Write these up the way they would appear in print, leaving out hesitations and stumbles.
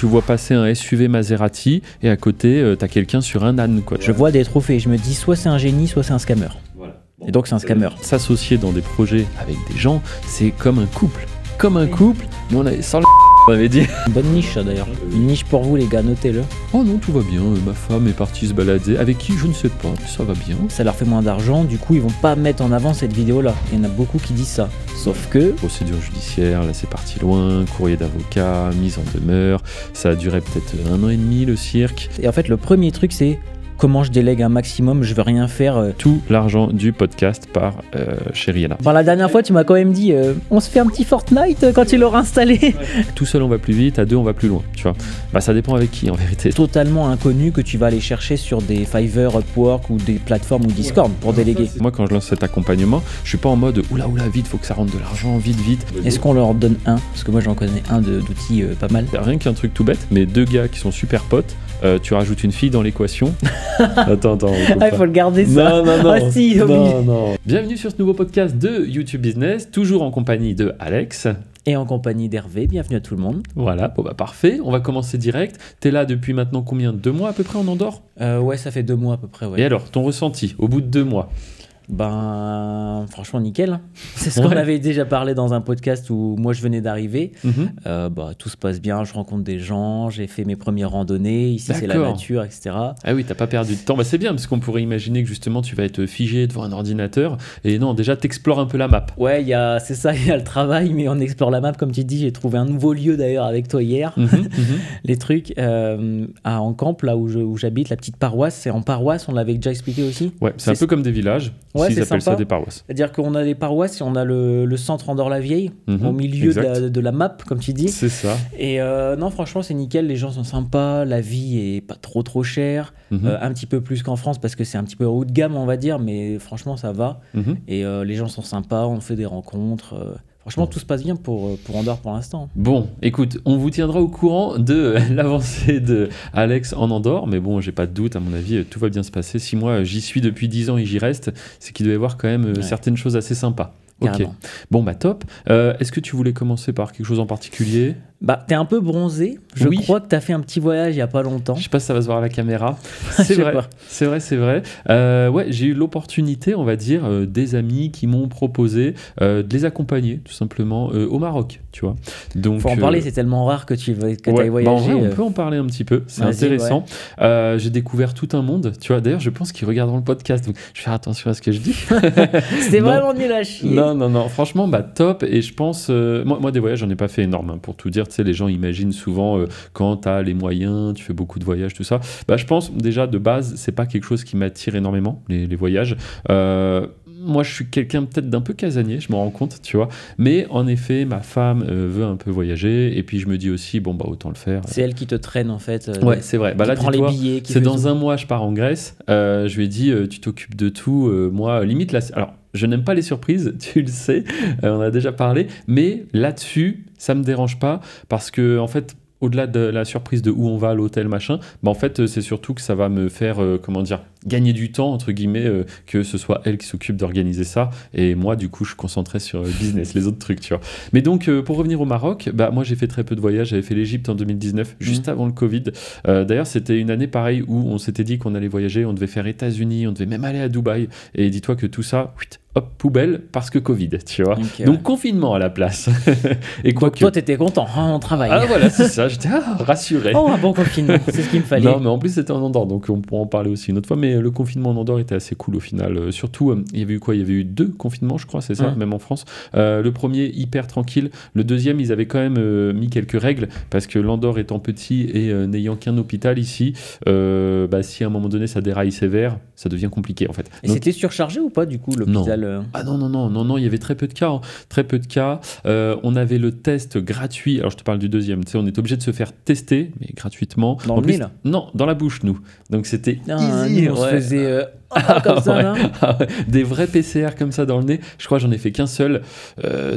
tu vois passer un SUV Maserati et à côté, t'as quelqu'un sur un âne, quoi. Je vois des trophées, je me dis soit c'est un génie, soit c'est un scammer. Voilà. Et donc c'est un scammer. S'associer dans des projets avec des gens, c'est comme un couple. Comme un couple, mais on avait sans le on avait dit. Une bonne niche ça d'ailleurs. Une niche pour vous les gars, notez-le. Oh non, tout va bien, ma femme est partie se balader. Avec qui, je ne sais pas, mais ça va bien. Ça leur fait moins d'argent, du coup ils vont pas mettre en avant cette vidéo là. Il y en a beaucoup qui disent ça. Sauf que... Procédure judiciaire, là c'est parti loin, courrier d'avocat, mise en demeure. Ça a duré peut-être 1 an et demi le cirque. Et en fait le premier truc c'est... Comment je délègue un maximum, je veux rien faire. Tout l'argent du podcast part chez Rihanna. Bon, la dernière fois, tu m'as quand même dit on se fait un petit Fortnite quand tu l'auras installé. Tout seul, on va plus vite, à deux, on va plus loin. Tu vois. Bah, ça dépend avec qui en vérité. Totalement inconnu que tu vas aller chercher sur des Fiverr, Upwork ou des plateformes ou Discord pour déléguer. Moi, quand je lance cet accompagnement, je suis pas en mode oula, vite, faut que ça rentre de l'argent, vite. Est-ce qu'on leur donne un? Parce que moi, j'en connais un d'outils pas mal. Rien qu'un truc tout bête, mais 2 gars qui sont super potes. Tu rajoutes une fille dans l'équation. Attends. Ah, il faut le garder ça. Non. Ah si, non. Bienvenue sur ce nouveau podcast de YouTube Business, toujours en compagnie de Alex. Et en compagnie d'Hervé, bienvenue à tout le monde. Voilà, bon bah parfait, on va commencer direct. T'es là depuis maintenant combien? 2 mois à peu près en Andorre? Ouais, ça fait 2 mois à peu près, ouais. Et alors, ton ressenti au bout de 2 mois? Ben, franchement, nickel. C'est ce qu'on avait déjà parlé dans un podcast où moi je venais d'arriver. Bah, tout se passe bien, je rencontre des gens, j'ai fait mes premières randonnées. Ici, c'est la nature, etc. Ah oui, t'as pas perdu de temps. Bah, c'est bien parce qu'on pourrait imaginer que justement tu vas être figé devant un ordinateur. Et non, déjà, t'explores un peu la map. Ouais, c'est ça, il y a le travail, mais on explore la map. Comme tu dis, j'ai trouvé un nouveau lieu d'ailleurs avec toi hier. Les trucs en camp, là où j'habite, la petite paroisse, c'est en paroisse, on l'avait déjà expliqué aussi. Ouais, c'est un peu comme des villages. Ouais, ils appellent sympa. ça des paroisses. C'est-à-dire qu'on a des paroisses et on a le centre Andorre-la-Vieille, au milieu de la map, comme tu dis. C'est ça. Et non, franchement, c'est nickel. Les gens sont sympas. La vie est pas trop chère. Un petit peu plus qu'en France parce que c'est un petit peu haut de gamme, on va dire. Mais franchement, ça va. Et les gens sont sympas. On fait des rencontres. Franchement, tout se passe bien pour Andorre pour l'instant. Bon, écoute, on vous tiendra au courant de l'avancée de Alex en Andorre, mais bon, j'ai pas de doute, à mon avis, tout va bien se passer. Si moi, j'y suis depuis 10 ans et j'y reste, c'est qu'il doit y avoir quand même certaines choses assez sympas. Ok, bon bah top. Est-ce que tu voulais commencer par quelque chose en particulier? Bah, t'es un peu bronzé. Je crois que t'as fait un petit voyage il y a pas longtemps. Je sais pas si ça va se voir à la caméra. C'est vrai. Ouais, j'ai eu l'opportunité, on va dire, des amis qui m'ont proposé de les accompagner, tout simplement, au Maroc, tu vois. Donc, faut en parler, c'est tellement rare que tu ailles voyager. Bah en vrai, on peut en parler un petit peu, c'est intéressant. Ouais. J'ai découvert tout un monde, tu vois. D'ailleurs, je pense qu'ils regarderont le podcast, donc je vais faire attention à ce que je dis. C'était vraiment nul à chier. Non, franchement, bah top. Et je pense, moi des voyages, j'en ai pas fait énorme, hein, pour tout dire. Tu sais, les gens imaginent souvent quand tu as les moyens, tu fais beaucoup de voyages, tout ça. Bah, je pense déjà de base, c'est pas quelque chose qui m'attire énormément, les voyages. Moi, je suis quelqu'un peut-être d'un peu casanier, je m'en rends compte, tu vois. Mais en effet, ma femme veut un peu voyager. Et puis, je me dis aussi, bon, bah, autant le faire. C'est elle qui te traîne, en fait. Ouais, c'est vrai. Bah, là, prend les billets. C'est dans un mois, je pars en Grèce. Je lui ai dit, tu t'occupes de tout. Moi, limite, là. Alors, je n'aime pas les surprises, tu le sais. On en a déjà parlé. Mais là-dessus, ça me dérange pas. Parce que, en fait, au-delà de la surprise de où on va, l'hôtel, machin, bah en fait, c'est surtout que ça va me faire, gagner du temps, entre guillemets, que ce soit elle qui s'occupe d'organiser ça. Et moi, du coup, je suis concentré sur le business, les autres trucs, tu vois. Mais donc, pour revenir au Maroc, bah, moi, j'ai fait très peu de voyages. J'avais fait l'Égypte en 2019, juste avant le Covid. D'ailleurs, c'était une année pareille où on s'était dit qu'on allait voyager, on devait faire États-Unis, on devait même aller à Dubaï. Et dis-toi que tout ça, hop, poubelle, parce que Covid, tu vois. Okay, donc, confinement à la place. Et quoi que... Toi, t'étais content, hein, on travaille. Ah, voilà, c'est ça, j'étais rassuré. Oh, un bon confinement, c'est ce qu'il me fallait. Non, mais en plus, c'était en Andorre, donc on pourra en parler aussi une autre fois. Mais le confinement en Andorre était assez cool au final. Surtout, il y avait eu quoi? Il y avait eu 2 confinements, je crois, c'est ça, même en France. Le premier, hyper tranquille. Le deuxième, ils avaient quand même mis quelques règles, parce que l'Andorre étant petit et n'ayant qu'un hôpital ici, bah, si à un moment donné ça déraille sévère, ça devient compliqué en fait. Et donc, c'était surchargé ou pas du coup l'hôpital? Ah non, il y avait très peu de cas. On avait le test gratuit. Alors je te parle du deuxième. Tu sais, on est obligé de se faire tester, mais gratuitement. Dans le nez là? Non, dans la bouche nous. Donc c'était easy. On se faisait comme ça là. Des vrais PCR comme ça dans le nez. Je crois que j'en ai fait qu'un seul.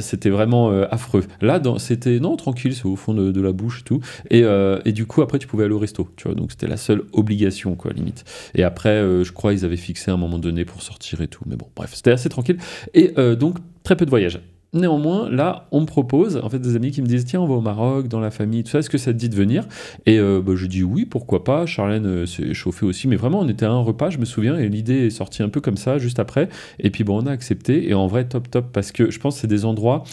C'était vraiment affreux. Là, c'était tranquille, c'est au fond de la bouche et tout. Et du coup après tu pouvais aller au resto. Tu vois, donc c'était la seule obligation quoi limite. Et après je crois ils avaient fixé à un moment donné pour sortir et tout. Mais bon bref, c'était assez tranquille. Et donc très peu de voyages. Néanmoins, là, on me propose, en fait, des amis qui me disent tiens, on va au Maroc, dans la famille, tout ça, est-ce que ça te dit de venir? Et je dis oui, pourquoi pas. Charlène s'est chauffée aussi, mais vraiment, on était à un repas, je me souviens, et l'idée est sortie un peu comme ça, juste après. Et puis, bon, on a accepté, et en vrai, top, parce que je pense que c'est des endroits,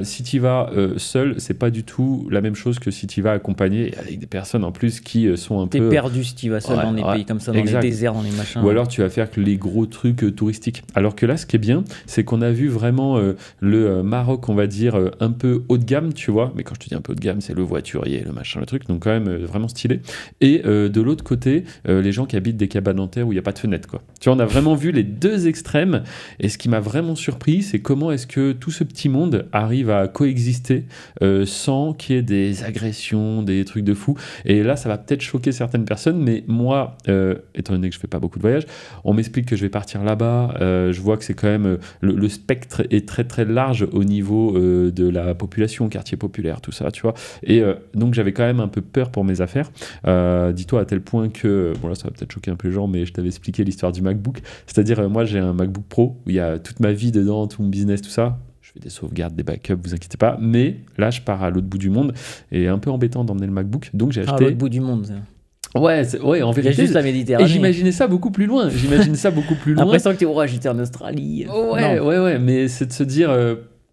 si tu y vas seul, c'est pas du tout la même chose que si tu y vas accompagné, avec des personnes en plus qui sont un peu. T'es perdu si tu y vas seul dans des pays comme ça, dans les déserts, dans les machins. Ou alors, tu vas faire que les gros trucs touristiques. Alors que là, ce qui est bien, c'est qu'on a vu vraiment le Maroc, on va dire, un peu haut de gamme, tu vois. Mais quand je te dis un peu haut de gamme, c'est le voiturier, le machin, le truc. Donc quand même vraiment stylé. Et de l'autre côté, les gens qui habitent des cabanes en terre où il n'y a pas de fenêtre, quoi. Tu vois, on a vraiment vu les deux extrêmes. Et ce qui m'a vraiment surpris, c'est comment est-ce que tout ce petit monde arrive à coexister sans qu'il y ait des agressions, des trucs de fou. Et là, ça va peut-être choquer certaines personnes. Mais moi, étant donné que je fais pas beaucoup de voyages, on m'explique que je vais partir là-bas. Je vois que c'est quand même le spectre est très très large au niveau de la population, quartier populaire, tout ça, tu vois. Et donc j'avais quand même un peu peur pour mes affaires. Dis-toi à tel point que, bon là ça va peut-être choquer un peu les gens, mais je t'avais expliqué l'histoire du MacBook. C'est-à-dire moi j'ai un MacBook Pro où il y a toute ma vie dedans, tout mon business, tout ça. Je fais des sauvegardes, des backups, vous inquiétez pas. Mais là je pars à l'autre bout du monde et un peu embêtant d'emmener le MacBook. Donc j'ai acheté. À l'autre bout du monde, ça. Ouais, en vérité. Il y a juste la Méditerranée. Et j'imaginais ça beaucoup plus loin. L'impression que j'étais en Australie. Ouais, mais c'est de se dire,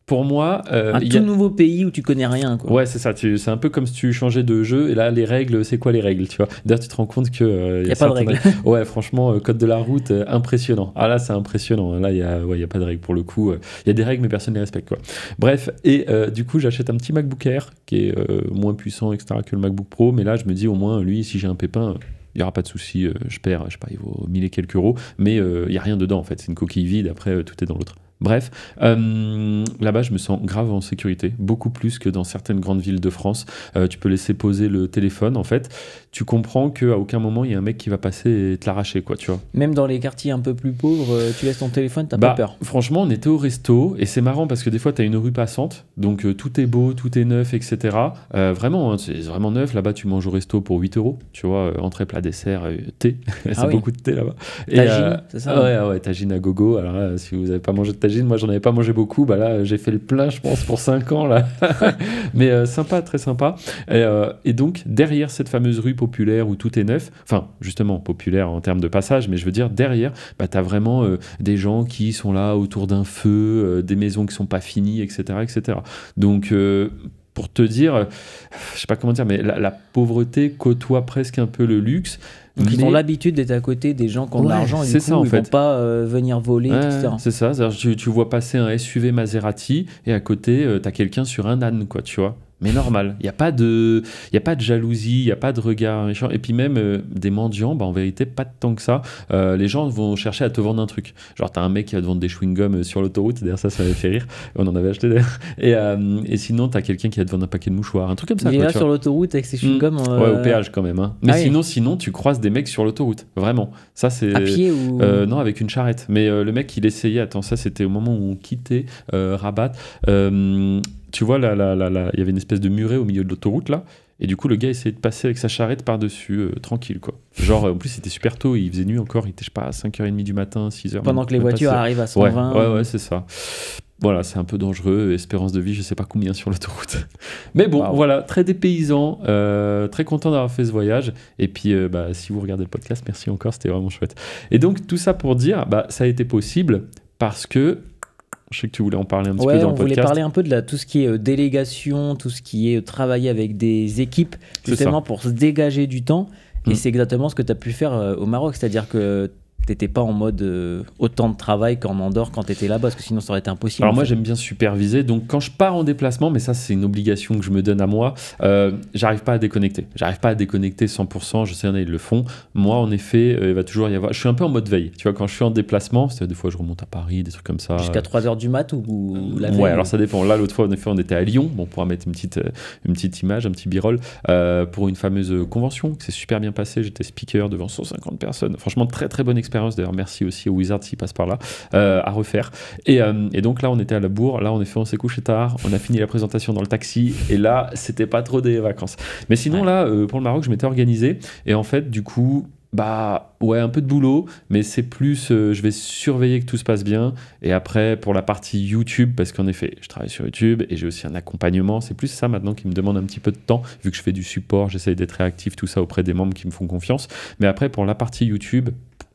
pour moi... un tout nouveau pays où tu connais rien, quoi. Ouais, c'est ça. C'est un peu comme si tu changeais de jeu, et là, les règles, c'est quoi les règles, tu vois? D'ailleurs, tu te rends compte que... Il n'y a pas de règles. Ouais, franchement, code de la route, impressionnant. Ah là, c'est impressionnant. Là, il n'y a pas de règles pour le coup. Il y a des règles, mais personne ne les respecte, quoi. Bref, et du coup, j'achète un petit MacBook Air, qui est moins puissant, etc., que le MacBook Pro, mais là, je me dis, au moins, lui, si j'ai un pépin... il n'y aura pas de souci, je perds, je sais pas, il vaut 1000 et quelques euros, mais il n'y a rien dedans en fait, c'est une coquille vide, après tout est dans l'autre. Bref, là-bas je me sens grave en sécurité, beaucoup plus que dans certaines grandes villes de France. Tu peux laisser poser le téléphone en fait, tu comprends qu'à aucun moment il y a un mec qui va passer et te l'arracher, quoi, tu vois. Même dans les quartiers un peu plus pauvres, tu laisses ton téléphone, t'as pas peur. Franchement, on était au resto et c'est marrant parce que des fois tu as une rue passante, donc tout est beau, tout est neuf, etc. Vraiment, hein, c'est vraiment neuf, là-bas tu manges au resto pour 8 euros, tu vois, entrée, plat, dessert, thé, c'est beaucoup de thé là-bas. Tagine, c'est ça? Ouais, tagine à gogo. Alors là, si vous n'avez pas mangé de tagine, moi j'en avais pas mangé beaucoup, bah là j'ai fait le plein je pense pour 5 ans là. Mais sympa, très sympa. Et donc derrière cette fameuse rue populaire où tout est neuf, enfin justement populaire en termes de passage, mais je veux dire derrière, bah, t'as vraiment des gens qui sont là autour d'un feu, des maisons qui sont pas finies, etc. Donc pour te dire, je sais pas comment dire, mais la pauvreté côtoie presque un peu le luxe. Donc ils ont l'habitude d'être à côté des gens qui ont de l'argent et du coup ça, ils vont pas venir voler, etc. C'est ça, tu vois passer un SUV Maserati et à côté t'as quelqu'un sur un âne, quoi, tu vois. Mais normal, il n'y a pas de jalousie, il n'y a pas de regard méchant. Et puis même des mendiants, bah, en vérité, pas tant que ça. Les gens vont chercher à te vendre un truc. Genre, t'as un mec qui va te vendre des chewing-gums sur l'autoroute. D'ailleurs, ça m'avait fait rire. On en avait acheté d'ailleurs. Et sinon, t'as quelqu'un qui va te vendre un paquet de mouchoirs. Un truc comme ça. Il est là sur l'autoroute avec ses chewing-gums. Ouais, au péage quand même. Hein. Mais sinon, tu croises des mecs sur l'autoroute. Vraiment. Ça, c'est... À pied ou... Non, avec une charrette. Mais le mec, il essayait... Attends, ça, c'était au moment où on quittait Rabat. Tu vois, là, il y avait une espèce de muret au milieu de l'autoroute, là. Et du coup, le gars essayait de passer avec sa charrette par-dessus, tranquille, quoi. Genre, en plus, c'était super tôt, il faisait nuit encore, il était, je sais pas, à 5h30 du matin, 6h. Pendant que les voitures arrivent à 120. Ouais, c'est ça. Voilà, c'est un peu dangereux, espérance de vie, je sais pas combien sur l'autoroute. Mais bon, voilà, très dépaysant, très content d'avoir fait ce voyage. Et puis, si vous regardez le podcast, merci encore, c'était vraiment chouette. Et donc, tout ça pour dire, ça a été possible parce que... Je sais que tu voulais en parler un petit peu dans le podcast. On voulait parler un peu de tout ce qui est délégation, tout ce qui est travailler avec des équipes, justement pour se dégager du temps. Et c'est exactement ce que tu as pu faire au Maroc. C'est-à-dire que t'étais pas en mode autant de travail qu'en Andorre quand t'étais là-bas, parce que sinon ça aurait été impossible. Alors moi j'aime bien superviser, donc quand je pars en déplacement, mais ça c'est une obligation que je me donne à moi, j'arrive pas à déconnecter. J'arrive pas à déconnecter 100%, je sais qu'il y en a, ils le font. Moi en effet, il va toujours y avoir... Je suis un peu en mode veille, tu vois, quand je suis en déplacement, des fois je remonte à Paris, des trucs comme ça. Jusqu'à 3h du mat ou la veille? Ouais, alors ça dépend. Là l'autre fois en effet on était à Lyon, on pourra mettre une petite image, un petit b-roll, pour une fameuse convention, qui s'est super bien passée, j'étais speaker devant 150 personnes. Franchement très très bonne expérience. D'ailleurs, merci aussi aux Wizards s'ils passent par là, à refaire. Et donc là, on était à la bourre. Là, en effet, on s'est couché tard. On a fini la présentation dans le taxi. Et là, c'était pas trop des vacances. Mais sinon, là, pour le Maroc, je m'étais organisé. Et en fait, du coup, Bah ouais, un peu de boulot, mais c'est plus, je vais surveiller que tout se passe bien. Et après, pour la partie YouTube, parce qu'en effet, je travaille sur YouTube et j'ai aussi un accompagnement, c'est plus ça maintenant qui me demande un petit peu de temps, vu que je fais du support, j'essaye d'être réactif, tout ça auprès des membres qui me font confiance. Mais après, pour la partie YouTube,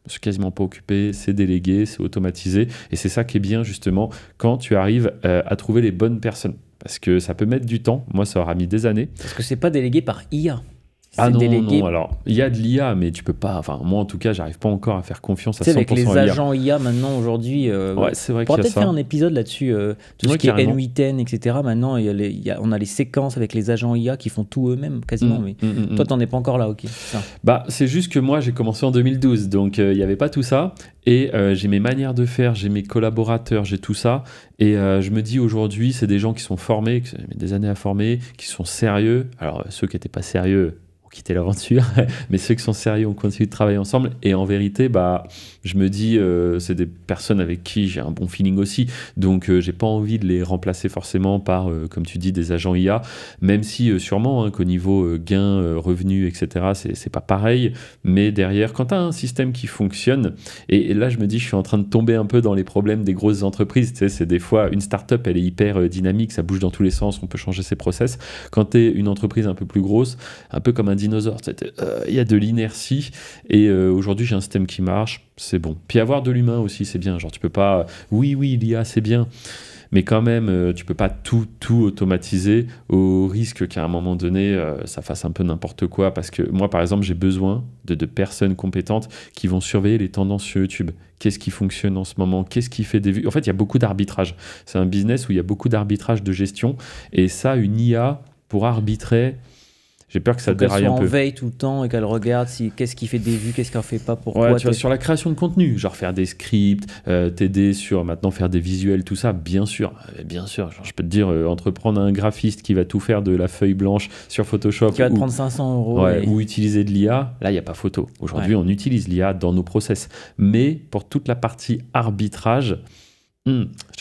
je suis quasiment pas occupé, c'est délégué, c'est automatisé. Et c'est ça qui est bien justement quand tu arrives à trouver les bonnes personnes. Parce que ça peut mettre du temps, moi ça aura mis des années. Parce que c'est pas délégué par IA. Ah non, non, alors il y a de l'IA, mais tu peux pas, enfin moi en tout cas, j'arrive pas encore à faire confiance à 100% avec les à l'IA. agents IA maintenant aujourd'hui, Ouais, c'est vrai on pourra qu'il y a peut-être ça. faire un épisode là-dessus, tout ce qui est N8N, etc. Maintenant, on a les séquences avec les agents IA qui font tout eux-mêmes quasiment, mais toi t'en es pas encore là, ok. Ça. Bah, c'est juste que moi j'ai commencé en 2012, donc il n'y avait pas tout ça, et j'ai mes manières de faire, j'ai mes collaborateurs, j'ai tout ça, et je me dis aujourd'hui, c'est des gens qui sont formés, qui ont mis des années à former, qui sont sérieux. Alors ceux qui n'étaient pas sérieux ont quitté l'aventure, mais ceux qui sont sérieux ont continué de travailler ensemble, et en vérité, bah, je me dis, c'est des personnes avec qui j'ai un bon feeling aussi, donc j'ai pas envie de les remplacer forcément par, comme tu dis, des agents IA, même si sûrement hein, qu'au niveau gain, revenus, etc., c'est pas pareil, mais derrière, quand tu as un système qui fonctionne, et là je me dis, je suis en train de tomber un peu dans les problèmes des grosses entreprises, tu sais, c'est des fois, une start-up, elle est hyper dynamique, ça bouge dans tous les sens, on peut changer ses process. Quand tu es une entreprise un peu plus grosse, un peu comme un dinosaure, il y a de l'inertie, et aujourd'hui j'ai un système qui marche, c'est bon. Puis avoir de l'humain aussi, c'est bien. Genre, tu peux pas. Oui, l'IA, c'est bien. Mais quand même, tu peux pas tout automatiser au risque qu'à un moment donné, ça fasse un peu n'importe quoi. Parce que moi, par exemple, j'ai besoin de personnes compétentes qui vont surveiller les tendances sur YouTube. Qu'est-ce qui fonctionne en ce moment? Qu'est-ce qui fait des vues? En fait, il y a beaucoup d'arbitrage. C'est un business où il y a beaucoup d'arbitrage de gestion. Et ça, une IA pour arbitrer... J'ai peur que ça déraille un peu. Qu'elle soit en veille tout le temps et qu'elle regarde qu'est-ce qui fait des vues, qu'est-ce qu'elle fait pas, pourquoi. Ouais, tu vois, sur la création de contenu, genre faire des scripts, t'aider sur maintenant faire des visuels, tout ça, bien sûr. Genre, je peux te dire, entreprendre un graphiste qui va tout faire de la feuille blanche sur Photoshop. Qui va te prendre 500 €. Ouais, ou utiliser de l'IA, là, il n'y a pas photo. Aujourd'hui, on utilise l'IA dans nos process. Mais pour toute la partie arbitrage,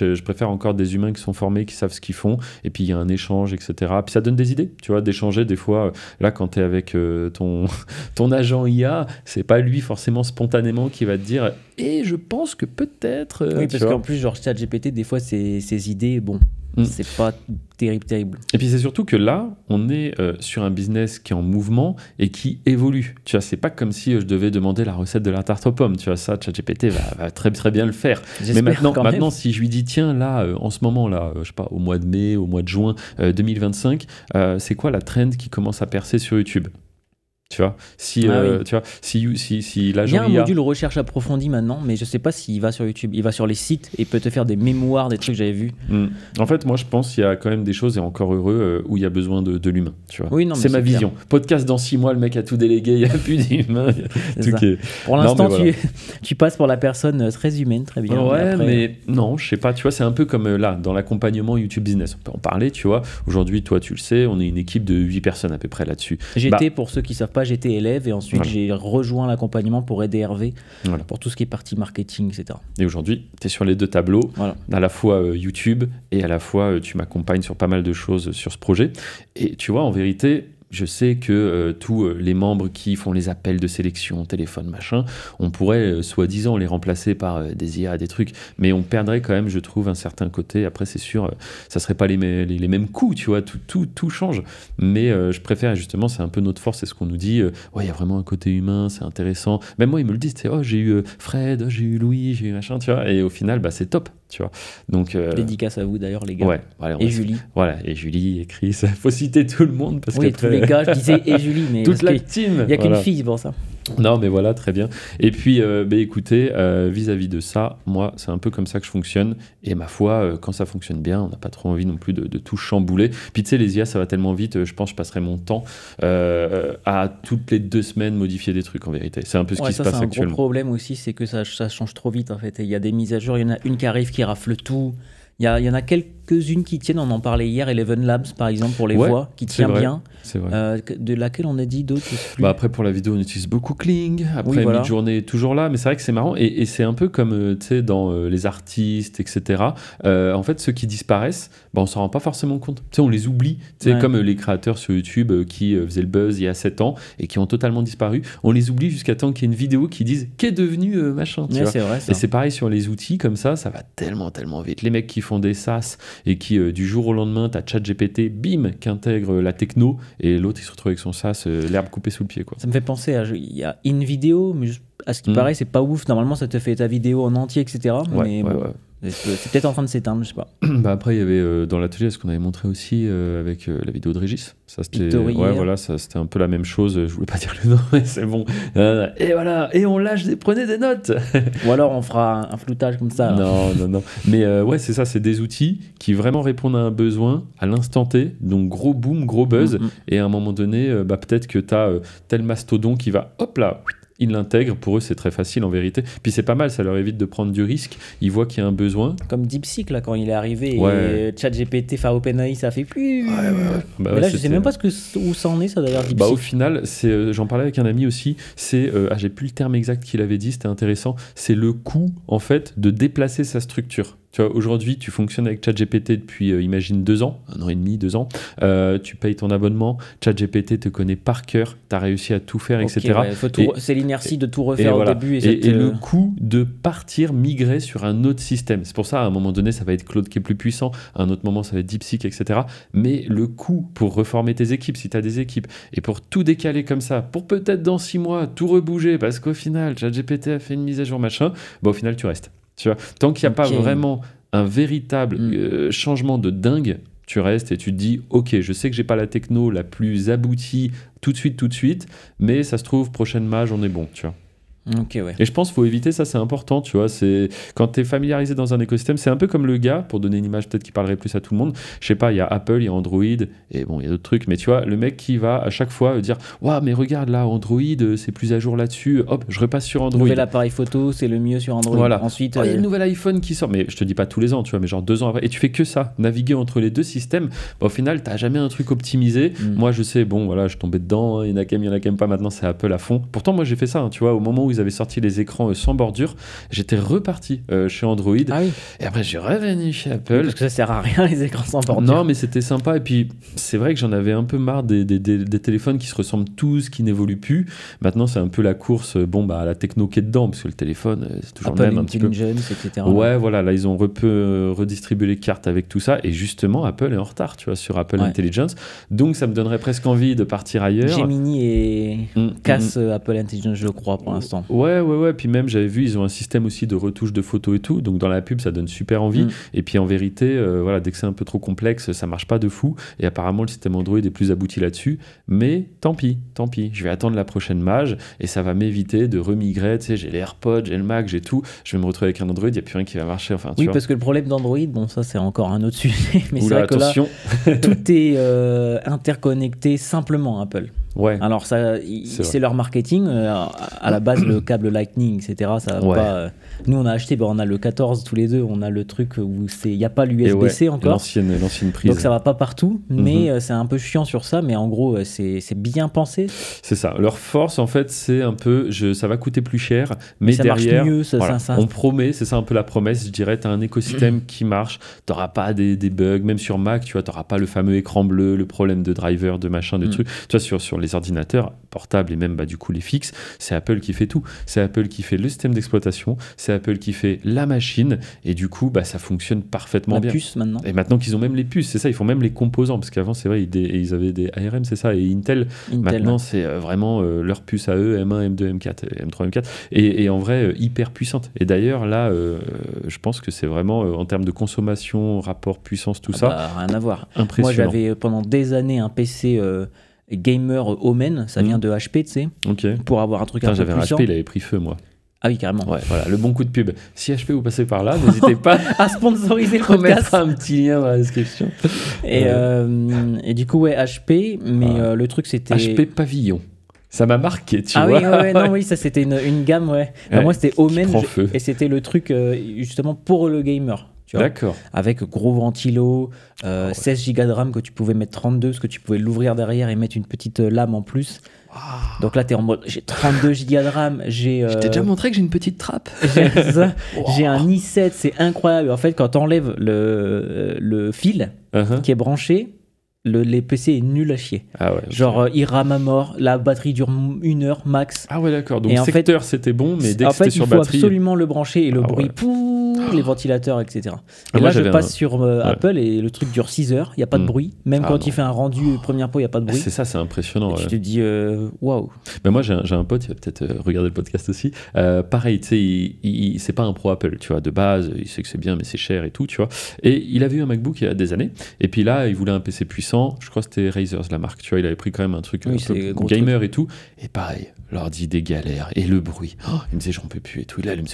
je préfère encore des humains qui sont formés, qui savent ce qu'ils font, et puis il y a un échange, etc. Puis ça donne des idées, tu vois, d'échanger des fois. Là, quand tu es avec ton agent IA, c'est pas lui forcément spontanément qui va te dire « Et je pense que peut-être… Oui, parce qu'en plus, genre ChatGPT, des fois, ses idées, bon, c'est pas terrible. Et puis c'est surtout que là, on est sur un business qui est en mouvement et qui évolue. Tu vois, c'est pas comme si je devais demander la recette de la tarte aux pommes. Tu vois, ça, ChatGPT va très très bien le faire. Mais maintenant, si je lui dis tiens, là, en ce moment, là, je sais pas, au mois de mai, au mois de juin 2025, c'est quoi la trend qui commence à percer sur YouTube? Tu vois, si l'agent il y a un module recherche approfondie maintenant, mais je sais pas s'il va sur YouTube. Il va sur les sites et peut te faire des mémoires, des trucs que j'avais vus. En fait, moi, je pense qu'il y a quand même des choses, et encore heureux, où il y a besoin de l'humain. Tu vois. Oui, non, c'est ma vision. Podcast dans 6 mois, le mec a tout délégué, il n'y a plus d'humain. Pour l'instant, tu passes pour la personne très humaine, très bien. Ouais, mais non, je sais pas. Tu vois, c'est un peu comme là, dans l'accompagnement YouTube Business. On peut en parler, tu vois. Aujourd'hui, toi, tu le sais, on est une équipe de 8 personnes à peu près là-dessus. Pour ceux qui savent pas, j'étais élève et ensuite j'ai rejoint l'accompagnement pour aider Hervé pour tout ce qui est partie marketing, etc. Et aujourd'hui, tu es sur les deux tableaux, à la fois YouTube et à la fois tu m'accompagnes sur pas mal de choses sur ce projet. Et tu vois, en vérité, je sais que tous les membres qui font les appels de sélection, téléphone, machin, on pourrait soi-disant les remplacer par des IA, des trucs, mais on perdrait quand même, je trouve, un certain côté. Après, c'est sûr, ça serait pas les mêmes coûts, tu vois, tout change. Mais je préfère, justement, c'est un peu notre force, c'est ce qu'on nous dit. Ouais, il y a vraiment un côté humain, c'est intéressant. Même moi, ils me le disent, oh, j'ai eu Fred, j'ai eu Louis, j'ai eu machin, tu vois. Et au final, bah, c'est top, tu vois. Donc, dédicace à vous d'ailleurs, les gars. Ouais, voilà, et Julie. Voilà, et Julie, et Chris. Faut citer tout le monde parce que tous les gars, je disais et Julie, mais toute la team. Il n'y a qu'une fille pour ça. Non, mais voilà, très bien. Et puis, écoutez, vis-à-vis de ça, moi, c'est un peu comme ça que je fonctionne. Et ma foi, quand ça fonctionne bien, on n'a pas trop envie non plus de tout chambouler. Puis, tu sais, les IA, ça va tellement vite, je pense que je passerai mon temps à toutes les 2 semaines modifier des trucs, en vérité. C'est un peu ce qui se passe actuellement. C'est un gros problème aussi, c'est que ça change trop vite, en fait. Et il y a des mises à jour, il y en a une qui arrive qui rafle tout. Il y en a quelques quelques-unes qui tiennent. On en parlait hier, Eleven Labs par exemple pour les voix, qui tient bien. C'est vrai. De laquelle on a dit d'autres. Après pour la vidéo on utilise beaucoup Kling. Après Midjourney est toujours là, mais c'est vrai que c'est marrant et c'est un peu comme tu sais dans les artistes, etc. En fait ceux qui disparaissent, on s'en rend pas forcément compte. Tu sais, on les oublie. Tu sais, comme les créateurs sur YouTube qui faisaient le buzz il y a 7 ans et qui ont totalement disparu. On les oublie jusqu'à temps qu'il y ait une vidéo qui dise qu'est devenu machin. Tu vois. C'est vrai, ça. Et c'est pareil sur les outils comme ça va tellement vite. Les mecs qui font des SaaS et qui du jour au lendemain, t'as ChatGPT, bim, qui intègre la techno et l'autre il se retrouve avec son SaaS, l'herbe coupée sous le pied. Quoi. Ça me fait penser il y a InVideo, mais à ce qui paraît, c'est pas ouf. Normalement, ça te fait ta vidéo en entier, etc. Mais c'est peut-être en train de s'éteindre, je sais pas. Après, il y avait dans l'atelier ce qu'on avait montré aussi avec la vidéo de Régis. Ça, c'était ça, c'était un peu la même chose. Je voulais pas dire le nom, mais c'est bon. Et voilà, et on lâche, prenez des notes. Ou alors on fera un floutage comme ça. Non. Mais c'est ça, c'est des outils qui vraiment répondent à un besoin à l'instant T. Donc gros boom, gros buzz. Et à un moment donné, peut-être que tu as tel mastodon qui va, hop là, ils l'intègrent, pour eux c'est très facile en vérité. Puis c'est pas mal, ça leur évite de prendre du risque. Ils voient qu'il y a un besoin. Comme DeepSeek là, quand il est arrivé, et ChatGPT, OpenAI, ça fait plus. Mais là je sais même pas où ça en est, ça d'ailleurs DeepSeek. Au final, j'en parlais avec un ami aussi, j'ai plus le terme exact qu'il avait dit, c'était intéressant, c'est le coût en fait de déplacer sa structure. Tu vois, aujourd'hui, tu fonctionnes avec ChatGPT depuis, imagine, 2 ans, 1 an et demi, 2 ans. Tu payes ton abonnement. ChatGPT te connaît par cœur. Tu as réussi à tout faire, etc. C'est l'inertie de tout refaire au début. Et le coût de partir, migrer sur un autre système. C'est pour ça, à un moment donné, ça va être Claude qui est plus puissant. À un autre moment, ça va être DeepSeek, etc. Mais le coût pour reformer tes équipes, si tu as des équipes, et pour tout décaler comme ça, pour peut-être dans 6 mois, tout rebouger, parce qu'au final, ChatGPT a fait une mise à jour, machin, au final, tu restes. Tu vois, tant qu'il n'y a pas vraiment un véritable changement de dingue, tu restes et tu te dis ok, je sais que j'ai pas la techno la plus aboutie tout de suite, mais ça se trouve prochaine mage on est bon, tu vois. Et je pense qu'il faut éviter ça, c'est important, tu vois. C'est quand tu es familiarisé dans un écosystème, c'est un peu comme le gars, pour donner une image peut-être qui parlerait plus à tout le monde. Je sais pas, il y a Apple, il y a Android, et bon, il y a d'autres trucs, mais tu vois, le mec qui va à chaque fois dire waouh, mais regarde là, Android, c'est plus à jour là-dessus, hop, je repasse sur Android. Nouvel appareil photo, c'est le mieux sur Android. Voilà. Ensuite, il y a le nouvel iPhone qui sort, mais je te dis pas tous les ans, tu vois, mais genre 2 ans après, et tu fais que ça, naviguer entre les deux systèmes. Au final, t'as jamais un truc optimisé. Moi, je sais, bon, voilà, je tombais dedans, il y en a quand même pas. Maintenant, c'est Apple à fond. Pourtant, moi, j'ai fait ça, hein, tu vois, au moment où ils avaient sorti les écrans sans bordure, j'étais reparti chez Android et après j'ai revenu chez Apple parce que ça sert à rien les écrans sans bordure. Non mais c'était sympa et puis c'est vrai que j'en avais un peu marre des téléphones qui se ressemblent tous, qui n'évoluent plus. Maintenant c'est un peu la course à la techno qui est dedans parce que le téléphone c'est toujours Apple le même un petit peu. etc. Ouais voilà, là ils ont redistribué les cartes avec tout ça et justement Apple est en retard, tu vois, sur Apple Intelligence, donc ça me donnerait presque envie de partir ailleurs. Gemini casse Apple Intelligence, je crois, pour l'instant. Ouais puis même j'avais vu ils ont un système aussi de retouche de photos et tout, donc dans la pub ça donne super envie et puis en vérité dès que c'est un peu trop complexe ça marche pas de fou et apparemment le système Android est plus abouti là-dessus, mais tant pis, je vais attendre la prochaine mage et ça va m'éviter de remigrer, tu sais, j'ai les AirPods, j'ai le Mac, j'ai tout, je vais me retrouver avec un Android, il n'y a plus rien qui va marcher, enfin tu vois. Parce que le problème d'Android, bon ça c'est encore un autre sujet, mais c'est vrai attention. Que là tout est interconnecté simplement Apple. Ouais. Alors ça, c'est leur marketing. À la base, le câble Lightning, etc. Ça va pas. Nous, on a acheté, on a le 14 tous les deux. On a le truc où il n'y a pas l'USB-C encore. L'ancienne prise. Donc ça va pas partout, mais c'est un peu chiant sur ça. Mais en gros, c'est bien pensé. C'est ça. Leur force, en fait, c'est un peu, ça va coûter plus cher, mais ça derrière, marche mieux. Ça. On promet, c'est ça un peu la promesse. Je dirais, tu as un écosystème qui marche. Tu n'auras pas des bugs, même sur Mac, tu vois, tu n'auras pas le fameux écran bleu, le problème de driver, de machin, de trucs. Tu vois, sur les ordinateurs portables et même du coup les fixes, c'est Apple qui fait tout. C'est Apple qui fait le système d'exploitation, c'est Apple qui fait la machine et du coup ça fonctionne parfaitement bien. La puce maintenant. Et maintenant qu'ils ont même les puces, c'est ça, ils font même les composants parce qu'avant c'est vrai ils avaient des ARM, c'est ça, et Intel maintenant c'est vraiment leur puce à eux, M1, M2, M4, M3, M4 et en vrai hyper puissante. Et d'ailleurs là je pense que c'est vraiment en termes de consommation, rapport puissance, tout ça, rien à voir. Impressionnant. Moi j'avais pendant des années un PC gamer Omen, ça vient de HP, tu sais, pour avoir un truc un peu j'avais puissant. un HP, il avait pris feu, moi. Ah oui, carrément. Ouais, voilà, le bon coup de pub. Si HP vous passez par là, n'hésitez pas à sponsoriser le podcast. On podcast. mettra un petit lien dans la description. Et du coup, HP, mais le truc c'était... HP Pavillon. Ça m'a marqué, tu vois. Oui, ça c'était une gamme, moi c'était Omen, et c'était le truc justement pour le gamer. Tu vois, D'accord. avec gros ventilo, 16 Go de RAM que tu pouvais mettre 32 parce que tu pouvais l'ouvrir derrière et mettre une petite lame en plus. Donc là, tu es en mode j'ai 32 Go de RAM. Je t'ai déjà montré que j'ai une petite trappe. J'ai un i7, c'est incroyable. En fait, quand tu enlèves le fil qui est branché, les PC est nul à chier. Ah ouais, genre, il rame à mort, la batterie dure 1 heure max. Ah ouais, d'accord. Donc, secteur, c'était bon, mais dès que c'était sur batterie... En fait, il faut absolument le brancher et le bruit, les ventilateurs, etc. Et là, je passe sur Apple et le truc dure 6 heures, il n'y a pas de bruit. Même quand il fait un rendu première peau, il n'y a pas de bruit. C'est ça, c'est impressionnant. Et tu te dis, waouh. Ben moi, j'ai un pote, il va peut-être regarder le podcast aussi. Pareil, tu sais, c'est pas un pro Apple, tu vois, de base, il sait que c'est bien, mais c'est cher et tout, tu vois. Et il avait eu un MacBook il y a des années. Et puis là, il voulait un PC puissant. Je crois que c'était Razer, la marque, tu vois, il avait pris quand même un truc un peu gamer et tout. Et pareil, l'ordi des galères et le bruit. Il me disait, j'en peux plus et tout. Il allume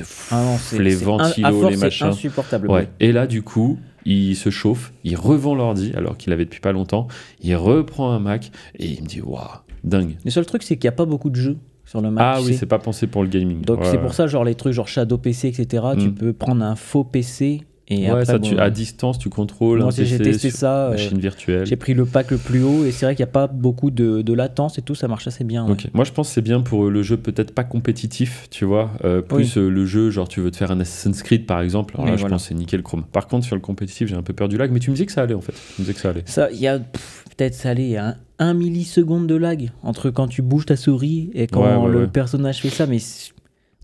les ventilos, les machins. C'est insupportable. Ouais. Et là, du coup, il se chauffe, il revend l'ordi alors qu'il avait depuis pas longtemps. Il reprend un Mac et il me dit, waouh, dingue. Le seul truc, c'est qu'il n'y a pas beaucoup de jeux sur le Mac. Ah oui, c'est pas pensé pour le gaming. Donc c'est pour ça, genre les trucs genre Shadow PC, etc. Tu peux prendre un faux PC. Et après, ça, à distance, tu contrôles moi, un PC j'ai testé ça, machine virtuelle. J'ai pris le pack le plus haut et c'est vrai qu'il n'y a pas beaucoup de latence et tout, ça marche assez bien. Okay. Moi, je pense que c'est bien pour le jeu peut-être pas compétitif, tu vois, plus le jeu, genre tu veux te faire un Assassin's Creed par exemple, alors là, je pense que c'est nickel chrome. Par contre, sur le compétitif, j'ai un peu peur du lag, mais tu me disais que ça allait en fait. Tu me disais que ça allait. Ça, il y a peut-être ça allait, il y a 1 milliseconde de lag entre quand tu bouges ta souris et quand le personnage fait ça, mais...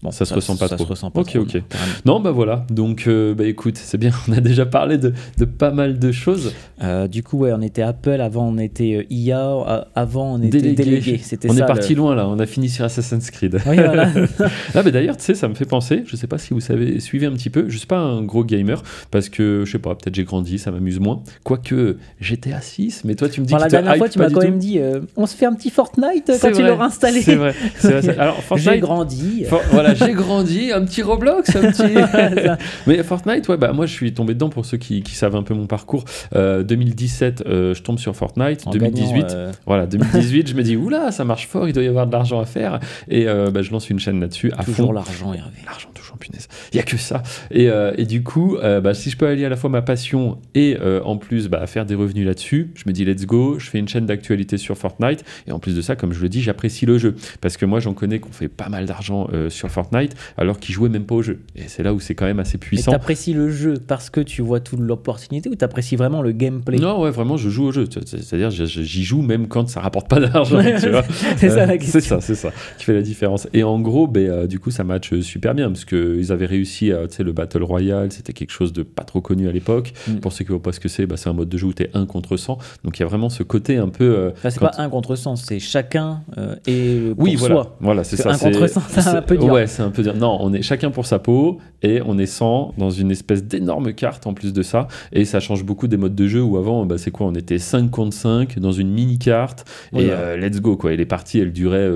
Bon, ça se ressent pas trop. Ok. Non, bah voilà. Donc, écoute, c'est bien. On a déjà parlé de pas mal de choses. Du coup, on était Apple. Avant, on était IA. Avant, on était délégué. On est parti loin là. On a fini sur Assassin's Creed. Oui, voilà. Mais d'ailleurs, tu sais, ça me fait penser. Je sais pas si vous savez, suivez un petit peu. Je suis pas un gros gamer parce que je sais pas. Peut-être j'ai grandi, ça m'amuse moins. Quoique GTA 6. Mais toi, tu me dis que la dernière fois, tu m'as quand même dit, on se fait un petit Fortnite quand tu l'auras installé. C'est vrai. Alors, Fortnite, j'ai grandi. Voilà, j'ai grandi, un petit Roblox, un petit... Mais Fortnite, moi je suis tombé dedans pour ceux qui savent un peu mon parcours. 2017, je tombe sur Fortnite. En 2018, voilà, 2018, je me dis, oula, ça marche fort, il doit y avoir de l'argent à faire. Et je lance une chaîne là-dessus. Toujours l'argent, Hervé. L'argent, toujours, punaise. Il n'y a que ça. Et du coup, si je peux allier à la fois ma passion et en plus faire des revenus là-dessus, je me dis, let's go, je fais une chaîne d'actualité sur Fortnite. Et en plus de ça, comme je le dis, j'apprécie le jeu. Parce que moi, j'en connais qu'on fait pas mal d'argent sur Fortnite, alors qu'ils jouaient même pas au jeu. Et c'est là où c'est quand même assez puissant. Et t'apprécies le jeu parce que tu vois toute l'opportunité ou t'apprécies vraiment le gameplay? Non, ouais, vraiment, je joue au jeu. C'est-à-dire, j'y joue même quand ça rapporte pas d'argent. Tu vois. C'est ça la question. C'est ça qui fait la différence. Et en gros, du coup, ça match super bien parce qu'ils avaient réussi, le Battle Royale, c'était quelque chose de pas trop connu à l'époque. Pour ceux qui ne voient pas ce que c'est un mode de jeu où t'es 1 contre 100. Donc il y a vraiment ce côté un peu... c'est pas 1 contre 100, c'est chacun et pour soi. Voilà, c'est ça. 1 contre 100, c'est un peu dur. Ouais, c'est un peu dur. Non, on est chacun pour sa peau et on est 100 dans une espèce d'énorme carte en plus de ça. Et ça change beaucoup des modes de jeu où avant, c'est quoi? On était 5 contre 5 dans une mini-carte et let's go, quoi. Et les parties, elles duraient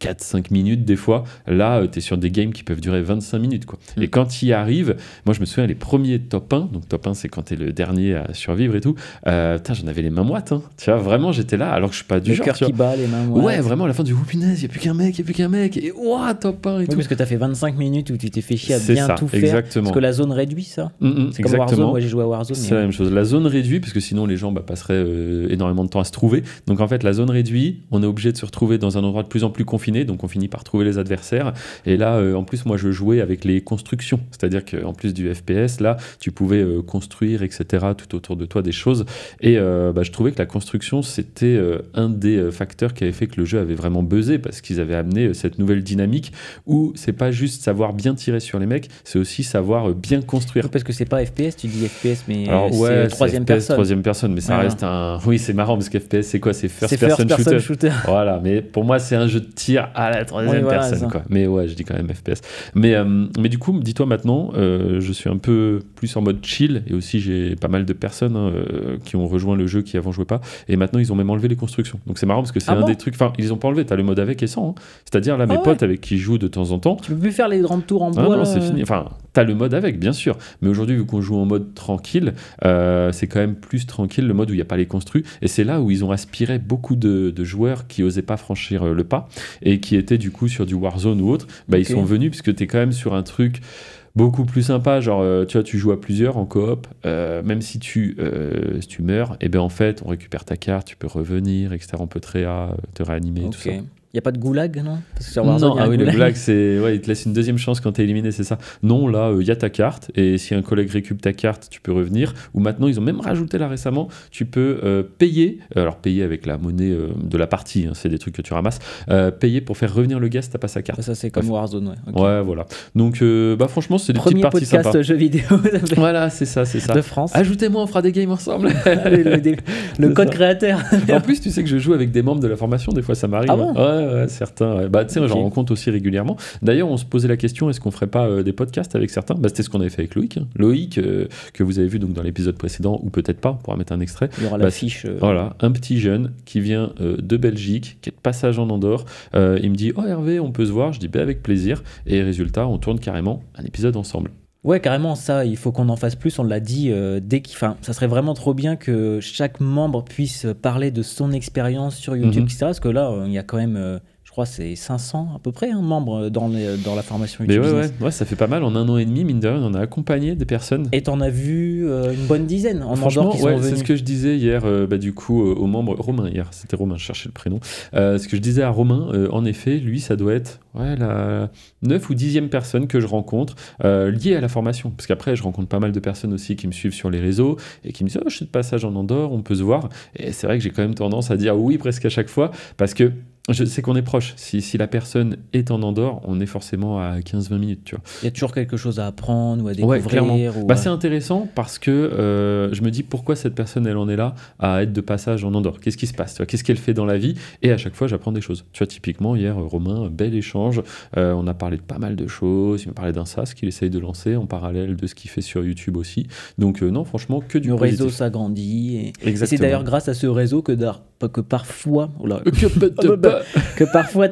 4-5 minutes des fois. Là, tu es sur des games qui peuvent durer 25 minutes, quoi. Et quand il arrive, moi je me souviens les premiers top 1, donc top 1 c'est quand tu es le dernier à survivre et tout, j'en avais les mains moites, hein. Tu vois, vraiment j'étais là alors que je suis pas du genre. Le cœur qui bat, les mains moites. Ouais, vraiment à la fin du punaise, il n'y a plus qu'un mec, et top 1 et tout. Parce que tu as fait 25 minutes où tu t'es fait chier à bien tout faire. Exactement. Parce que la zone réduit ça. C'est comme Warzone, moi j'ai joué à Warzone. C'est la même chose. La zone réduit, parce que sinon les gens passeraient énormément de temps à se trouver. Donc en fait, la zone réduit, on est obligé de se retrouver dans un endroit de plus en plus confiné, donc on finit par trouver les adversaires. Et là, en plus, moi je jouais avec les constructions, c'est-à-dire qu'en plus du FPS, là, tu pouvais construire, etc., tout autour de toi des choses. Et je trouvais que la construction, c'était un des facteurs qui avait fait que le jeu avait vraiment buzzé, parce qu'ils avaient amené cette nouvelle dynamique où c'est pas juste savoir bien tirer sur les mecs, c'est aussi savoir bien construire. Parce que c'est pas FPS, tu dis FPS, mais c'est troisième personne, mais ça reste un... Oui, c'est marrant, parce que FPS, c'est quoi? C'est first person shooter. Voilà, mais pour moi, c'est un jeu de tir à la troisième personne, quoi. Mais ouais, je dis quand même FPS. Mais du coup, dis-toi maintenant, je suis un peu plus en mode chill, et aussi j'ai pas mal de personnes qui ont rejoint le jeu qui avant jouaient pas, et maintenant ils ont même enlevé les constructions. Donc c'est marrant parce que c'est des trucs, enfin ils ont pas enlevé, t'as le mode avec et sans, hein. C'est-à-dire là mes potes avec qui je joue de temps en temps, tu peux plus faire les grandes tours en bois. Non, c'est fini. Enfin, t'as le mode avec, bien sûr, mais aujourd'hui vu qu'on joue en mode tranquille, c'est quand même plus tranquille, le mode où il n'y a pas les construits, et c'est là où ils ont aspiré beaucoup de joueurs qui osaient pas franchir le pas et qui étaient du coup sur du Warzone ou autre, ils sont venus puisque t'es quand même sur un truc beaucoup plus sympa, genre tu vois, tu joues à plusieurs en coop, même si tu meurs, et ben en fait on récupère ta carte, tu peux revenir, etc. On peut te réanimer, tout ça. Il n'y a pas de goulag, non? Parce que sur Warzone, non, le goulag, c'est... Ouais, il te laisse une deuxième chance quand t'es éliminé, c'est ça. Non, là, il y a ta carte, et si un collègue récupère ta carte, tu peux revenir. Ou maintenant, ils ont même rajouté là récemment, tu peux payer, alors payer avec la monnaie de la partie, hein, c'est des trucs que tu ramasses, payer pour faire revenir le gars si t'as pas sa carte. Ça, c'est comme Warzone, ouais. Okay. Ouais, voilà. Donc, franchement, c'est des petites parties sympas. Premier podcast jeux vidéo. Voilà, c'est ça. De France. Ajoutez-moi, on fera des games ensemble. le code créateur. En plus, tu sais que je joue avec des membres de la formation, des fois ça m'arrive. Ah bon? Ouais, certains. Ouais. Bah, tu sais, j'en rencontre aussi régulièrement. D'ailleurs, on se posait la question, est-ce qu'on ferait pas des podcasts avec certains? Bah, c'était ce qu'on avait fait avec Loïc. Hein. Loïc, que vous avez vu donc dans l'épisode précédent, ou peut-être pas, on pourra mettre un extrait. Il y aura l'affiche. Voilà, un petit jeune qui vient de Belgique, qui est de passage en Andorre. Il me dit, oh Hervé, on peut se voir. Je dis, bah, avec plaisir. Et résultat, on tourne carrément un épisode ensemble. Ouais, carrément, ça, il faut qu'on en fasse plus. On l'a dit, ça serait vraiment trop bien que chaque membre puisse parler de son expérience sur YouTube, etc. Parce que là, il y a quand même, je crois, c'est 500 à peu près, membres dans la formation YouTube Business. Ouais, ça fait pas mal. En 1 an et demi, mine de rien, on a accompagné des personnes. Et t'en as vu une bonne dizaine en Andorre qui sont venus. C'est ce que je disais hier, du coup, aux membres. Romain, hier, c'était Romain, je cherchais le prénom. Ce que je disais à Romain, en effet, lui, ça doit être la 9 ou 10e personne que je rencontre liée à la formation. Parce qu'après, je rencontre pas mal de personnes aussi qui me suivent sur les réseaux et qui me disent, je suis de passage en Andorre, on peut se voir. Et c'est vrai que j'ai quand même tendance à dire oui presque à chaque fois parce que je sais qu'on est proche. Si la personne est en Andorre, on est forcément à 15-20 minutes, tu vois. Il y a toujours quelque chose à apprendre ou à découvrir. Ouais, clairement. C'est intéressant parce que je me dis pourquoi cette personne, elle en est là à être de passage en Andorre. Qu'est-ce qui se passe, tu vois? Qu'est-ce qu'elle fait dans la vie? Et à chaque fois, j'apprends des choses. Tu vois, typiquement, hier, Romain, bel échange. On a parlé de pas mal de choses. Il m'a parlé d'un SaaS qu'il essaye de lancer en parallèle de ce qu'il fait sur YouTube aussi. Donc, non, franchement, que du positif. Le réseau s'agrandit. Et c'est d'ailleurs grâce à ce réseau que parfois... que parfois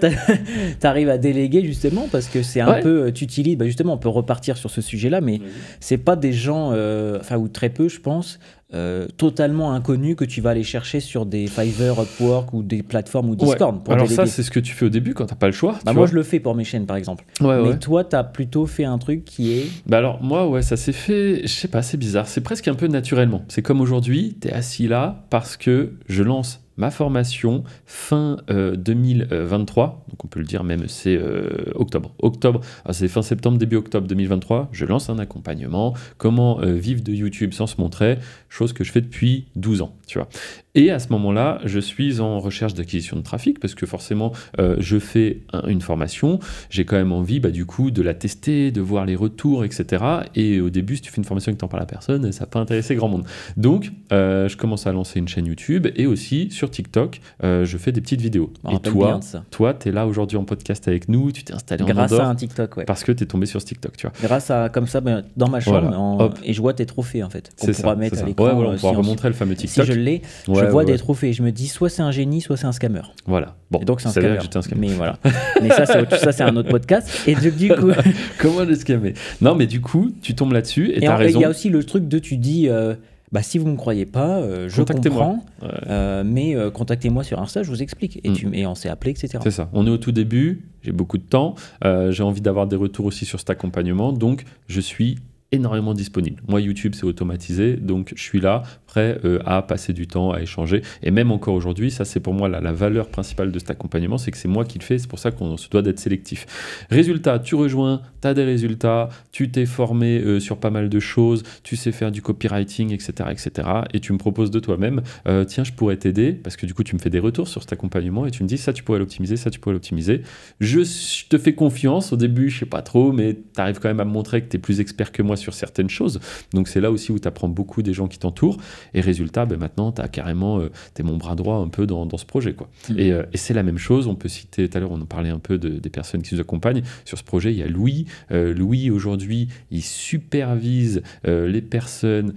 t'arrives à déléguer justement parce que c'est un peu tu utilises justement on peut repartir sur ce sujet-là mais c'est pas des gens ou très peu je pense totalement inconnus que tu vas aller chercher sur des Fiverr, Upwork ou des plateformes ou Discord pour alors déléguer. Ça c'est ce que tu fais au début quand t'as pas le choix. Moi je le fais pour mes chaînes par exemple mais toi t'as plutôt fait un truc qui est alors moi ça s'est fait, je sais pas, c'est bizarre, c'est presque un peu naturellement. C'est comme aujourd'hui, t'es assis là parce que je lance ma formation fin 2023, donc on peut le dire même, c'est octobre, c'est fin septembre, début octobre 2023, je lance un accompagnement, comment vivre de YouTube sans se montrer, chose que je fais depuis 12 ans, tu vois. Et à ce moment-là, je suis en recherche d'acquisition de trafic, parce que forcément, je fais une formation, j'ai quand même envie, du coup, de la tester, de voir les retours, etc. Et au début, si tu fais une formation et que tu n'en parles à personne, ça peut intéresser grand monde. Donc, je commence à lancer une chaîne YouTube, et aussi, sur TikTok, je fais des petites vidéos. Et toi, tu es là aujourd'hui en podcast avec nous, tu t'es installé en Andorre. Grâce à un TikTok, parce que tu es tombé sur ce TikTok, tu vois. Grâce à, comme ça, dans ma chambre, et je vois tes trophées, en fait, qu'on pourra mettre à l'écran. On pourra remontrer le fameux TikTok. Si je l'ai, je vois des trophées et je me dis soit c'est un génie, soit c'est un scammer. Voilà. Bon, et donc c'est un scammer. Mais voilà. Mais ça, c'est un autre podcast. Et du coup... Comment le scammer? Non, mais du coup, tu tombes là-dessus et tu as raison. Il y a aussi le truc de tu dis... si vous ne me croyez pas, je comprends, mais contactez-moi sur Insta, je vous explique. Et on s'est appelé, etc. C'est ça. On est au tout début, j'ai beaucoup de temps, j'ai envie d'avoir des retours aussi sur cet accompagnement, donc je suis énormément disponible. Moi, YouTube, c'est automatisé, donc je suis là, prêt à passer du temps, à échanger. Et même encore aujourd'hui, ça, c'est pour moi la valeur principale de cet accompagnement, c'est que c'est moi qui le fais, c'est pour ça qu'on se doit d'être sélectif. Résultat, tu rejoins, tu as des résultats, tu t'es formé sur pas mal de choses, tu sais faire du copywriting, etc., et tu me proposes de toi-même, tiens, je pourrais t'aider, parce que du coup, tu me fais des retours sur cet accompagnement, et tu me dis, ça, tu pourrais l'optimiser, ça, tu pourrais l'optimiser. Je te fais confiance, au début, je sais pas trop, mais tu arrives quand même à me montrer que tu es plus expert que moi sur certaines choses. Donc c'est là aussi où tu apprends beaucoup des gens qui t'entourent. Et résultat, maintenant, tu as carrément, t'es mon bras droit un peu dans ce projet, quoi. Et c'est la même chose. On peut citer, tout à l'heure, on en parlait un peu des personnes qui nous accompagnent. Sur ce projet, il y a Louis. Louis, aujourd'hui, il supervise les personnes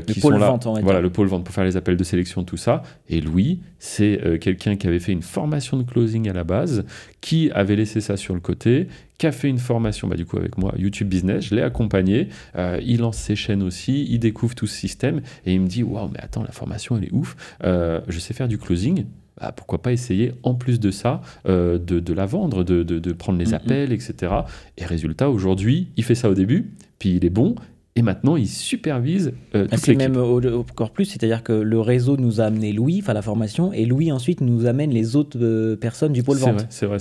qui sont là. Voilà, le pôle vente pour faire les appels de sélection, tout ça. Et Louis, c'est quelqu'un qui avait fait une formation de closing à la base, qui avait laissé ça sur le côté, qui a fait une formation du coup avec moi, YouTube Business, je l'ai accompagné, il lance ses chaînes aussi, il découvre tout ce système et il me dit « Waouh, mais attends, la formation elle est ouf, je sais faire du closing, bah, pourquoi pas essayer, en plus de ça, de la vendre, de prendre les appels, etc. Et résultat, aujourd'hui, il fait ça au début, puis il est bon. Et maintenant, il supervise toute l'équipe. C'est même encore plus, c'est-à-dire que le réseau nous a amené Louis, enfin la formation, et Louis ensuite nous amène les autres personnes du pôle vente. C'est vrai.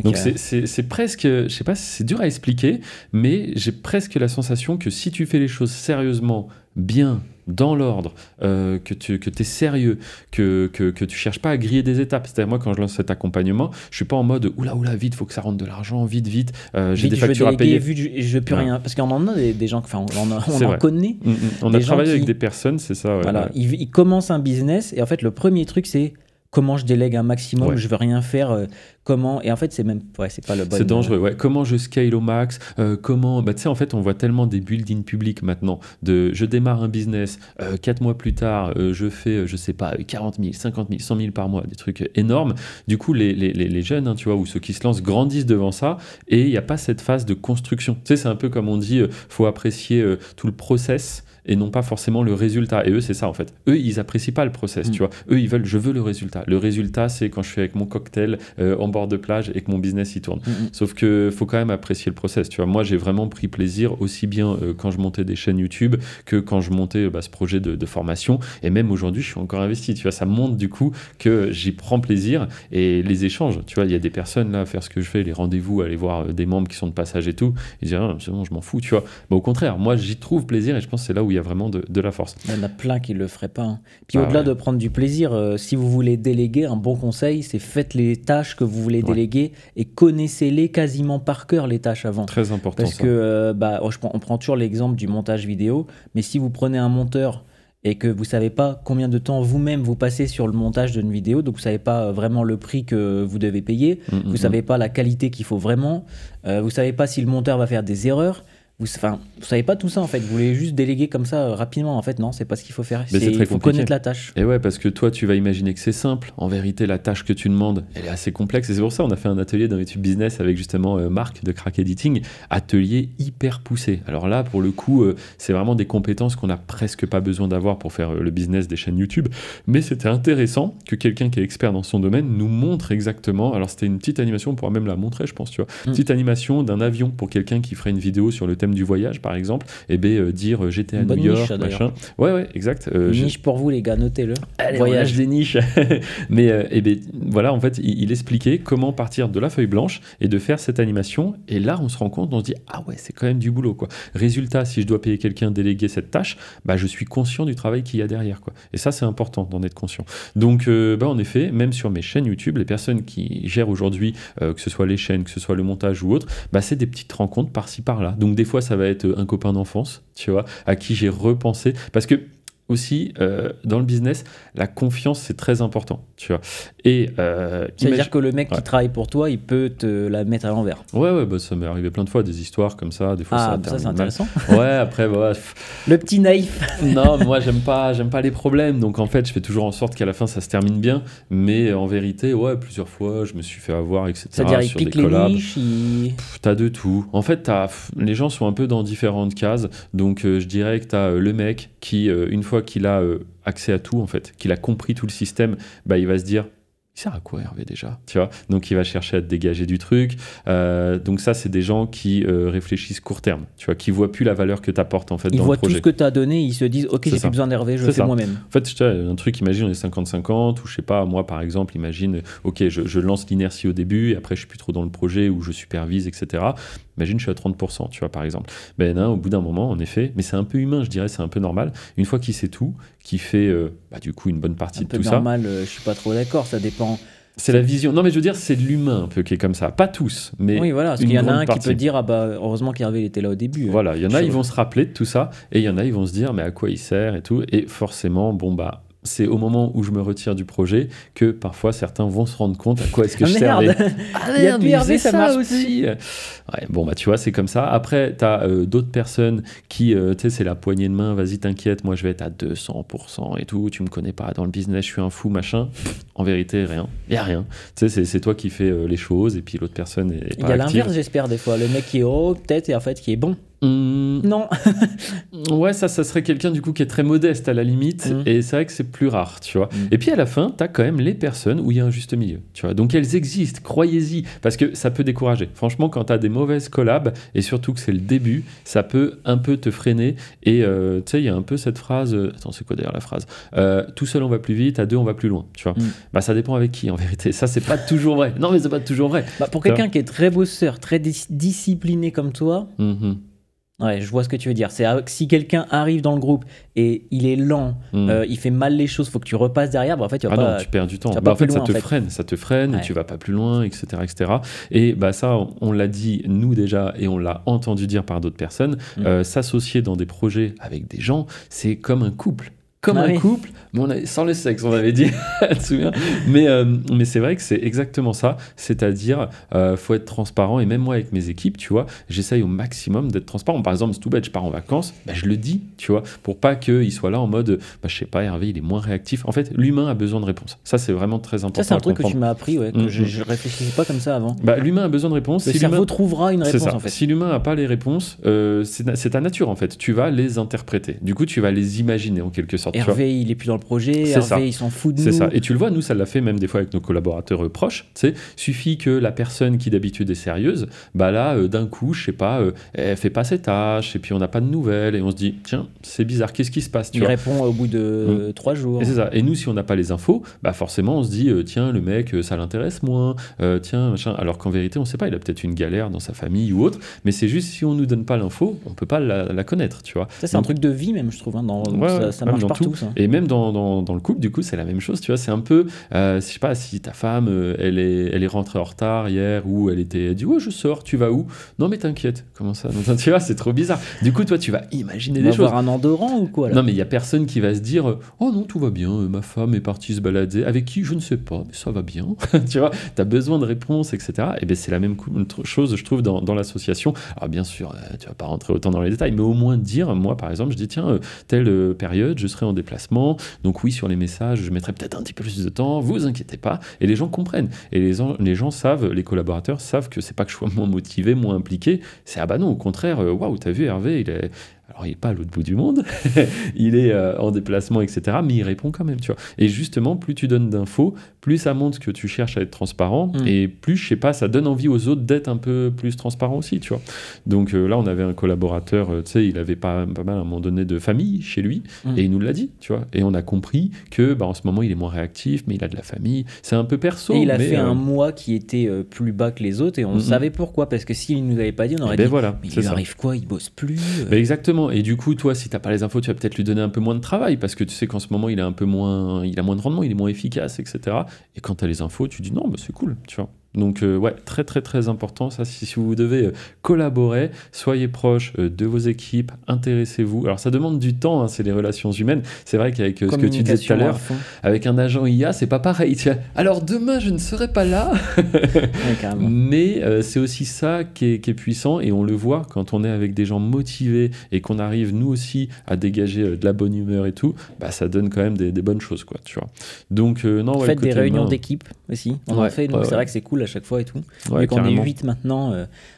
Donc c'est presque, je sais pas, c'est dur à expliquer, mais j'ai presque la sensation que si tu fais les choses sérieusement, bien, dans l'ordre, que tu es sérieux, que tu cherches pas à griller des étapes. C'est-à-dire moi, quand je lance cet accompagnement, je suis pas en mode oula, vite, faut que ça rentre de l'argent, vite, j'ai des factures à payer. Je veux plus rien. Parce qu'on en a des gens, enfin, on en connaît. On a travaillé avec des personnes, c'est ça. Ouais, voilà, ils commencent un business et en fait, le premier truc, c'est comment je délègue un maximum, je veux rien faire, comment, et en fait c'est même, c'est pas le bon. C'est dangereux, comment je scale au max, comment, tu sais en fait on voit tellement des build-in publics maintenant, je démarre un business, 4 mois plus tard, je fais, je sais pas, 40 000, 50 000, 100 000 par mois, des trucs énormes, du coup les jeunes, hein, tu vois, ou ceux qui se lancent grandissent devant ça, et il n'y a pas cette phase de construction, tu sais c'est un peu comme on dit, faut apprécier tout le process, et non pas forcément le résultat. Et eux, c'est ça en fait. Eux, ils apprécient pas le process, tu vois. Eux, je veux le résultat. Le résultat, c'est quand je suis avec mon cocktail en bord de plage et que mon business y tourne. Sauf que faut quand même apprécier le process, tu vois. Moi, j'ai vraiment pris plaisir aussi bien quand je montais des chaînes YouTube que quand je montais ce projet de formation. Et même aujourd'hui, je suis encore investi, tu vois. Ça montre du coup que j'y prends plaisir et les échanges, tu vois. Il y a des personnes là à faire ce que je fais, les rendez-vous, aller voir des membres qui sont de passage et tout. Ils disent c'est bon, je m'en fous, tu vois. Mais au contraire, moi, j'y trouve plaisir et je pense que c'est là où il y a vraiment de la force. Il y en a plein qui ne le feraient pas. Hein. Puis au-delà de prendre du plaisir, si vous voulez déléguer, un bon conseil, c'est faites les tâches que vous voulez déléguer et connaissez-les quasiment par cœur, les tâches avant. Très important. Parce que on prend toujours l'exemple du montage vidéo, mais si vous prenez un monteur et que vous ne savez pas combien de temps vous-même vous passez sur le montage d'une vidéo, donc vous ne savez pas vraiment le prix que vous devez payer, vous ne savez pas la qualité qu'il faut vraiment, vous ne savez pas si le monteur va faire des erreurs, vous savez pas tout ça en fait, vous voulez juste déléguer comme ça rapidement, en fait non, c'est pas ce qu'il faut faire, il faut connaître la tâche. Et ouais, parce que toi tu vas imaginer que c'est simple, en vérité la tâche que tu demandes elle est assez complexe et c'est pour ça on a fait un atelier dans YouTube Business avec justement Marc de Crack Editing, atelier hyper poussé. Alors là pour le coup c'est vraiment des compétences qu'on n'a presque pas besoin d'avoir pour faire le business des chaînes YouTube, mais c'était intéressant que quelqu'un qui est expert dans son domaine nous montre exactement, alors c'était une petite animation, on pourra même la montrer je pense, tu vois, petite animation d'un avion pour quelqu'un qui ferait une vidéo sur le thème du voyage par exemple, et dire j'étais à New York, niche, machin. Ouais, exact. Niche pour vous les gars, notez-le. Allez, voyage des niches. Mais voilà, en fait, il expliquait comment partir de la feuille blanche et de faire cette animation. Et là, on se rend compte, on se dit ah ouais, c'est quand même du boulot quoi. Résultat, si je dois payer quelqu'un, déléguer cette tâche, je suis conscient du travail qu'il y a derrière quoi. Et ça, c'est important d'en être conscient. Donc, en effet, même sur mes chaînes YouTube, les personnes qui gèrent aujourd'hui, que ce soit les chaînes, que ce soit le montage ou autre, c'est des petites rencontres par-ci par-là. Donc des fois ça va être un copain d'enfance, tu vois, à qui j'ai repensé, parce que aussi dans le business la confiance c'est très important, tu vois, et c'est-à-dire que le mec qui travaille pour toi il peut te la mettre à l'envers. Ça m'est arrivé plein de fois, des histoires comme ça, des fois ça c'est intéressant. Après le petit naïf. Non, moi j'aime pas les problèmes, donc en fait je fais toujours en sorte qu'à la fin ça se termine bien, mais en vérité plusieurs fois je me suis fait avoir, etc. C'est-à-dire il pique les niches, t'as de tout, en fait les gens sont un peu dans différentes cases, donc je dirais que t'as le mec qui une fois qu'il a accès à tout en fait, qu'il a compris tout le système, il va se dire il sert à quoi Hervé déjà, tu vois, donc il va chercher à te dégager du truc, donc ça c'est des gens qui réfléchissent court terme, tu vois, qui voient plus la valeur que tu apportes en fait dans le projet. Ils voient tout ce que tu as donné, ils se disent ok, j'ai plus besoin d'Hervé, je le fais moi-même. En fait un truc, imagine on est 50-50 ou je sais pas, moi par exemple imagine ok je lance l'inertie au début et après je suis plus trop dans le projet ou je supervise, etc. Imagine je suis à 30%, tu vois, par exemple. Au bout d'un moment, en effet, mais c'est un peu humain, je dirais, c'est un peu normal. Une fois qu'il sait tout, qu'il fait du coup une bonne partie de tout ça. Normal, je suis pas trop d'accord, ça dépend. C'est la vision. Non, mais je veux dire, c'est de l'humain un peu qui est comme ça. Pas tous, mais oui, voilà, parce qu'il y en a un qui peut dire heureusement qu'Hervé était là au début. Voilà, il y en a, ils vont se rappeler de tout ça, et il y en a, ils vont se dire, mais à quoi il sert et tout. Et forcément, c'est au moment où je me retire du projet que parfois certains vont se rendre compte à quoi est-ce que je servais. Il y a plus Hervé, ça marche aussi. Ouais, tu vois, c'est comme ça. Après, tu as d'autres personnes qui, tu sais, c'est la poignée de main, vas-y, t'inquiète, moi je vais être à 200% et tout, tu me connais pas dans le business, je suis un fou, machin. En vérité, rien. Il n'y a rien. Tu sais, c'est toi qui fais les choses et puis l'autre personne est pas active. Il y a l'inverse, j'espère, des fois. Le mec qui est haut, peut-être, et en fait, qui est bon. Non. Ouais, ça serait quelqu'un du coup qui est très modeste à la limite, et c'est vrai que c'est plus rare, tu vois. Et puis à la fin, t'as quand même les personnes où il y a un juste milieu, tu vois. Donc elles existent, croyez-y, parce que ça peut décourager. Franchement, quand t'as des mauvaises collabs, et surtout que c'est le début, ça peut un peu te freiner. Et tu sais, il y a un peu cette phrase, attends, c'est quoi d'ailleurs la phrase, tout seul on va plus vite, à deux on va plus loin, tu vois. Bah ça dépend avec qui en vérité. Ça c'est pas toujours vrai. Non mais c'est pas toujours vrai. Bah, pour quelqu'un qui est très bosseur, très discipliné comme toi. Ouais, je vois ce que tu veux dire. C'est si quelqu'un arrive dans le groupe et il est lent, il fait mal les choses, faut que tu repasses derrière. Bah en fait, tu vas pas. Non, tu perds du temps. Bah, en fait, ça te freine, ouais. Tu vas pas plus loin, etc., etc. Et bah ça, on l'a dit nous déjà et on l'a entendu dire par d'autres personnes. S'associer dans des projets avec des gens, c'est comme un couple. Comme un couple, mais sans le sexe, on avait dit, tu te souviens ? Mais c'est vrai que c'est exactement ça, c'est-à-dire, faut être transparent, et même moi avec mes équipes, tu vois, j'essaye au maximum d'être transparent. Par exemple, c'est tout bête, je pars en vacances, bah, je le dis, tu vois, pour pas qu'il soit là en mode, bah, je sais pas, Hervé, il est moins réactif. En fait, l'humain a besoin de réponse. Ça, c'est vraiment très important. Ça, c'est un truc que tu m'as appris, ouais, que je réfléchissais pas comme ça avant. Bah, l'humain a besoin de réponse. Le cerveau trouvera une réponse, en fait. Si l'humain n'a pas les réponses, c'est ta nature, en fait. Tu vas les interpréter. Du coup, tu vas les imaginer, en quelque sorte. Hervé, il est plus dans le projet, Hervé, il s'en fout de nous. C'est ça. Et tu le vois, nous, ça l'a fait même des fois avec nos collaborateurs proches. Tu sais, suffit que la personne qui d'habitude est sérieuse, bah là, d'un coup, je sais pas, elle fait pas ses tâches, et puis on n'a pas de nouvelles, et on se dit, tiens, c'est bizarre, qu'est-ce qui se passe, tu vois ? Répond au bout de 3 jours. Et c'est ça. Et nous, si on n'a pas les infos, bah forcément, on se dit, tiens, le mec, ça l'intéresse moins, tiens, machin. Alors qu'en vérité, on sait pas, il a peut-être une galère dans sa famille ou autre, mais c'est juste si on nous donne pas l'info, on peut pas la connaître, tu vois. Ça, c'est un truc de vie, même, je trouve. Hein, ça marche partout, ça. Et même dans le couple, du coup, c'est la même chose, tu vois. C'est un peu, je sais pas, si ta femme, elle est rentrée en retard hier, ou elle dit, ouais, je sors, tu vas où ? Non, mais t'inquiète. Comment ça ? Non, tu vois, c'est trop bizarre. Du coup, toi, tu vas imaginer des choses. Avoir un endorant ou quoi là ? Non, mais il y a personne qui va se dire, oh non, tout va bien, ma femme est partie se balader. Avec qui ? Je ne sais pas, mais ça va bien. Tu vois, t'as besoin de réponses, etc. Et bien, c'est la même chose, je trouve, dans l'association. Alors, bien sûr, tu vas pas rentrer autant dans les détails, mais au moins dire, moi, par exemple, je dis, tiens, telle période, je serai en déplacement. Donc oui, sur les messages, je mettrai peut-être un petit peu plus de temps, vous inquiétez pas. Et les gens comprennent. Et les gens savent, les collaborateurs savent que c'est pas que je sois moins motivé, moins impliqué. C'est, ah bah non, au contraire, waouh, t'as vu Hervé, alors, il n'est pas à l'autre bout du monde, il est en déplacement, etc. Mais il répond quand même, tu vois. Et justement, plus tu donnes d'infos, plus ça montre que tu cherches à être transparent, et plus, je sais pas, ça donne envie aux autres d'être un peu plus transparent aussi, tu vois. Donc là, on avait un collaborateur, tu sais, il avait pas mal à un moment donné de famille chez lui, et il nous l'a dit, tu vois. Et on a compris que, bah, en ce moment, il est moins réactif, mais il a de la famille. C'est un peu perso. Et il a fait un mois qui était plus bas que les autres, et on savait pourquoi, parce que s'il nous avait pas dit, on aurait dit, voilà, mais il arrive quoi, il bosse plus Exactement. Et du coup, toi, si t'as pas les infos, tu vas peut-être lui donner un peu moins de travail, parce que tu sais qu'en ce moment, il a moins de rendement, il est moins efficace, etc. Et quand t'as les infos, tu dis non, bah, c'est cool, tu vois. Donc ouais, très très très important ça, si vous devez collaborer, soyez proche de vos équipes, intéressez-vous. Alors ça demande du temps, hein, c'est les relations humaines. C'est vrai qu'avec ce que tu disais tout à l'heure, avec un agent IA, c'est pas pareil. Alors demain je ne serai pas là, ouais, mais c'est aussi ça qui est puissant, et on le voit quand on est avec des gens motivés et qu'on arrive nous aussi à dégager de la bonne humeur et tout, bah ça donne quand même des bonnes choses, quoi, tu vois. Donc non, faites des réunions d'équipe aussi, on en fait, donc c'est vrai que c'est cool à chaque fois et tout. Ouais, vu qu'on est 8 maintenant,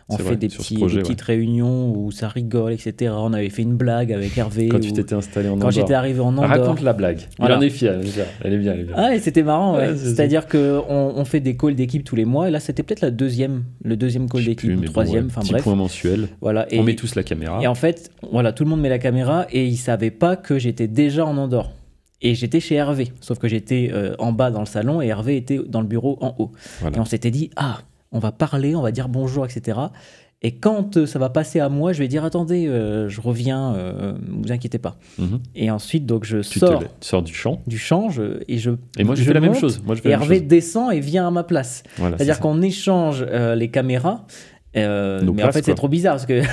on fait des petites réunions où ça rigole, etc. On avait fait une blague avec Hervé. Quand tu t'étais installé en Andorre. Quand j'étais arrivé en Andorre. Raconte la blague. Voilà. Il en est fier. Elle est bien. Ah, et c'était marrant, ouais. C'est-à-dire qu'on fait des calls d'équipe tous les mois, et là c'était peut-être le deuxième call d'équipe, ou le troisième, enfin bref. Petit point mensuel. Voilà. On met tous la caméra. Et en fait, voilà, tout le monde met la caméra, et ils savaient pas que j'étais déjà en Andorre. Et j'étais chez Hervé, sauf que j'étais en bas dans le salon, et Hervé était dans le bureau en haut. Voilà. Et on s'était dit, on va parler, on va dire bonjour, etc. Et quand ça va passer à moi, je vais dire, attendez, je reviens, vous inquiétez pas. Et ensuite, donc, je sors du champ. Et moi, je fais la même chose. Et Hervé descend et vient à ma place. Voilà, c'est-à-dire qu'on échange les caméras. Mais en fait, c'est trop bizarre parce que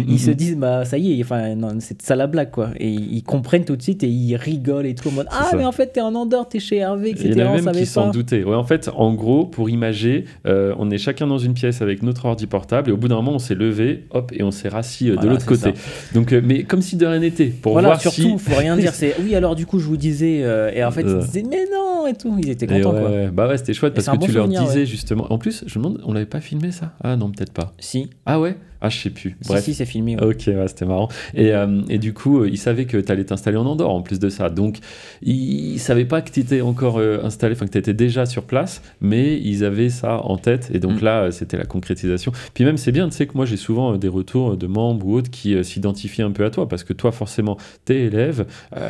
ils se disent, bah ça y est, enfin, non, c'est ça la blague, quoi. Et ils comprennent tout de suite et ils rigolent et tout en mode, mais en fait, t'es en Andorre, t'es chez Hervé, etc. Il y en a même qui s'en doutaient. Ouais, en fait, en gros, pour imager, on est chacun dans une pièce avec notre ordi portable, et au bout d'un moment, on s'est levé, hop, et on s'est rassis de l'autre côté. Donc, mais comme si de rien n'était. Pour voir surtout, faut rien dire. C'est oui, alors du coup, je vous disais, et en fait, ils disaient, mais non, et tout. Ils étaient contents, quoi. Bah ouais, c'était chouette parce que tu leur disais justement. En plus, je me demande, on l'avait pas filmé ça ? Ah non, peut-être pas. Si. Ah ouais ? Ah, je sais plus. Bref. Si, c'est filmé. Ouais. Ok, ouais, c'était marrant. Et du coup, ils savaient que tu allais t'installer en Andorre en plus de ça. Donc, ils savaient pas que tu étais encore installé, enfin que tu étais déjà sur place, mais ils avaient ça en tête. Et donc là, c'était la concrétisation. Puis même, c'est bien, tu sais que moi, j'ai souvent des retours de membres ou autres qui s'identifient un peu à toi, parce que toi, forcément, t'es élève,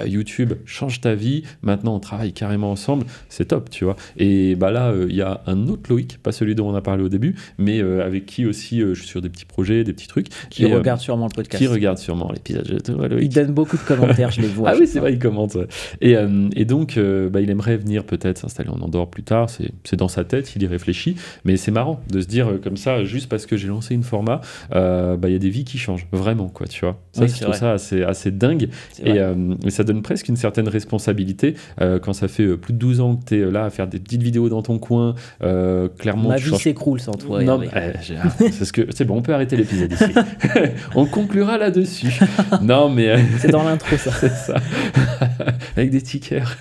YouTube change ta vie, maintenant, on travaille carrément ensemble, c'est top, tu vois. Et bah là, il y a un autre Loïc, pas celui dont on a parlé au début, mais avec qui aussi, je suis sur des petits projets, des petits trucs. Qui regarde sûrement le podcast. Qui regarde sûrement l'épisode. Il donne beaucoup de commentaires, je les vois. Ah oui, c'est vrai, il commente. Ouais. Et donc, il aimerait venir peut-être s'installer en Andorre plus tard. C'est dans sa tête, il y réfléchit. Mais c'est marrant de se dire comme ça, juste parce que j'ai lancé une format, il y a des vies qui changent, vraiment, quoi, tu vois. Ça, oui, je trouve ça assez dingue. Et ça donne presque une certaine responsabilité quand ça fait plus de 12 ans que tu es là à faire des petites vidéos dans ton coin. Clairement, ma vie s'écroule sans toi. Non, c'est bon, on peut arrêter l'épisode ici. On conclura là-dessus. Non, mais c'est dans l'intro, ça. C'est ça. Avec des tickers.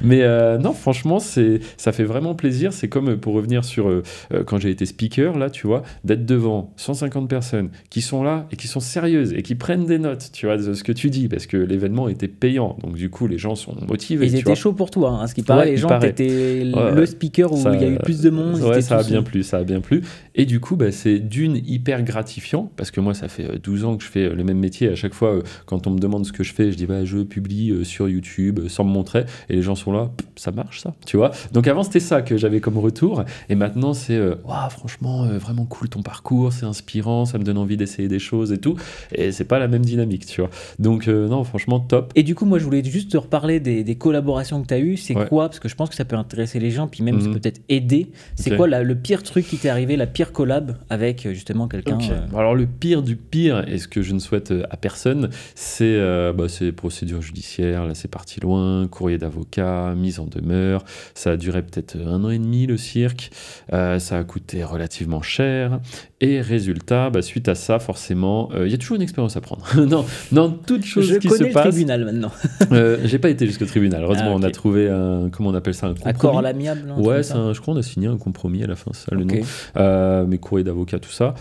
Mais non, franchement, ça fait vraiment plaisir. C'est comme pour revenir sur quand j'ai été speaker, là, tu vois, d'être devant 150 personnes qui sont là et qui sont sérieuses et qui prennent des notes, tu vois, de ce que tu dis, parce que l'événement était payant. Donc, du coup, les gens sont motivés. Ils étaient chauds pour toi. Hein. Ce qui paraît, les gens, t'étais le speaker où il y a eu plus de monde. Ouais, ça a bien plu. Et du coup, c'est d'une hyper gratifiant, parce que moi, ça fait 12 ans que je fais le même métier. À chaque fois, quand on me demande ce que je fais, je dis je publie sur YouTube sans me montrer, et les gens sont là, ça marche ça, tu vois. Donc avant, c'était ça que j'avais comme retour, et maintenant, c'est franchement, vraiment cool ton parcours, c'est inspirant, ça me donne envie d'essayer des choses et tout, et c'est pas la même dynamique, tu vois. Donc non, franchement, top. Et du coup, moi, je voulais juste te reparler des collaborations que tu as eues. C'est quoi, parce que je pense que ça peut intéresser les gens, puis même ça peut peut-être aider. C'est quoi le pire truc qui t'est arrivé, la pire collab avec justement quelqu'un Alors le pire du pire, et ce que je ne souhaite à personne, c'est procédure judiciaire, là c'est parti loin, courrier d'avocat, mise en demeure, ça a duré peut-être 1 an et demi le cirque, ça a coûté relativement cher, et résultat, suite à ça, forcément, il y a toujours une expérience à prendre. non, toute chose qui se passe... Je connais le tribunal maintenant. J'ai pas été jusqu'au tribunal, heureusement, on a trouvé comment on appelle ça, un compromis. Accord à l'amiable. Ouais, je crois qu'on a signé un compromis à la fin, c'est ça le nom. Mes courriers d'avocat, tout ça.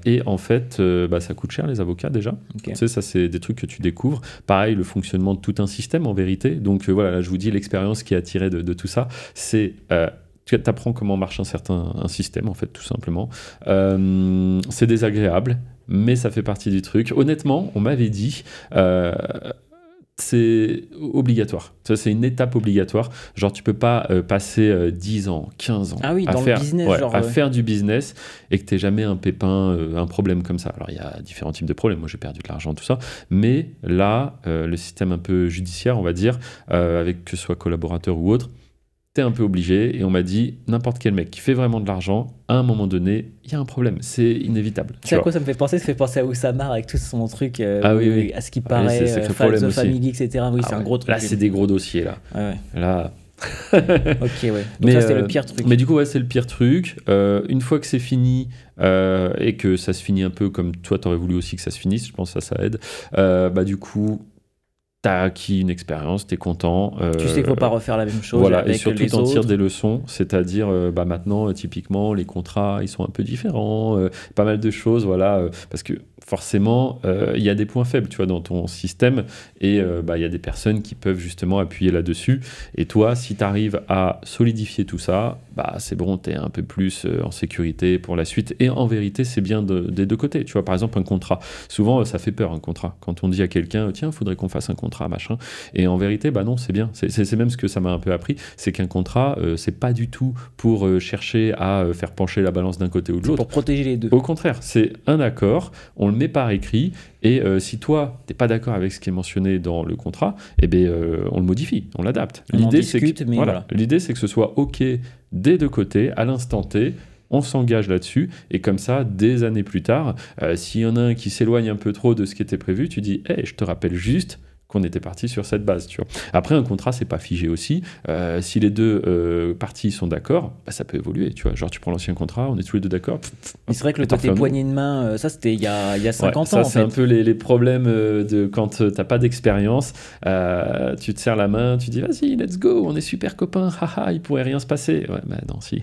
Et en fait, ça coûte cher les avocats déjà. Tu sais, ça c'est des trucs que tu découvres. Pareil, le fonctionnement de tout un système en vérité. Donc voilà, là, je vous dis, l'expérience qui a tiré de tout ça, c'est... tu apprends comment marche un système, en fait, tout simplement. C'est désagréable, mais ça fait partie du truc. Honnêtement, on m'avait dit... c'est obligatoire. Ça, c'est une étape obligatoire. Genre, tu peux pas passer 10 ans, 15 ans à faire du business et que tu n'aies jamais un pépin, un problème comme ça. Alors, il y a différents types de problèmes. Moi, j'ai perdu de l'argent, tout ça. Mais là, le système un peu judiciaire, on va dire, avec que ce soit collaborateur ou autre, t'es un peu obligé, et on m'a dit, n'importe quel mec qui fait vraiment de l'argent, à un moment donné, il y a un problème, c'est inévitable. Tu sais à quoi ça me fait penser? Ça fait penser à Oussama avec tout son truc, oui. à ce qui paraît, The Family, etc. Oui, c'est un gros truc. Là, c'est des gros dossiers, là. Ouais. Là... ok, ouais. Donc ça, c'est le pire truc. Mais du coup, c'est le pire truc. Une fois que c'est fini, et que ça se finit un peu comme toi, t'aurais voulu aussi que ça se finisse, je pense que ça aide, du coup... T'as acquis une expérience, t'es content. Tu sais qu'il ne faut pas refaire la même chose. Voilà, avec et surtout t'en tires des leçons, c'est-à-dire maintenant, typiquement, les contrats, ils sont un peu différents, pas mal de choses, voilà, parce que forcément, il y a des points faibles, tu vois, dans ton système, et il y a des personnes qui peuvent justement appuyer là-dessus, et toi, si tu arrives à solidifier tout ça, c'est bon, t'es un peu plus en sécurité pour la suite, et en vérité, c'est bien des deux côtés, tu vois, par exemple, un contrat. Souvent, ça fait peur, un contrat. Quand on dit à quelqu'un, tiens, il faudrait qu'on fasse un contrat, machin. Et en vérité, non, c'est bien. C'est même ce que ça m'a un peu appris, c'est qu'un contrat, c'est pas du tout pour chercher à faire pencher la balance d'un côté ou de l'autre. Pour protéger les deux. Au contraire, c'est un accord, on le met par écrit, et si toi, t'es pas d'accord avec ce qui est mentionné dans le contrat, on le modifie, on l'adapte. L'idée, c'est que ce soit OK des deux côtés, à l'instant T, on s'engage là-dessus, et comme ça, des années plus tard, s'il y en a un qui s'éloigne un peu trop de ce qui était prévu, tu dis, je te rappelle juste qu'on était parti sur cette base, tu vois. Après, un contrat, c'est pas figé aussi. Si les deux parties sont d'accord, bah, ça peut évoluer, tu vois. Genre, tu prends l'ancien contrat, on est tous les deux d'accord. Mais c'est vrai que le côté poignée de main, ça, c'était il y a 50 ans, ça, en c'est fait. un peu les problèmes de quand t'as pas d'expérience. Tu te serres la main, tu dis, vas-y, let's go, on est super copains, haha, il pourrait rien se passer. Ouais, bah non, si.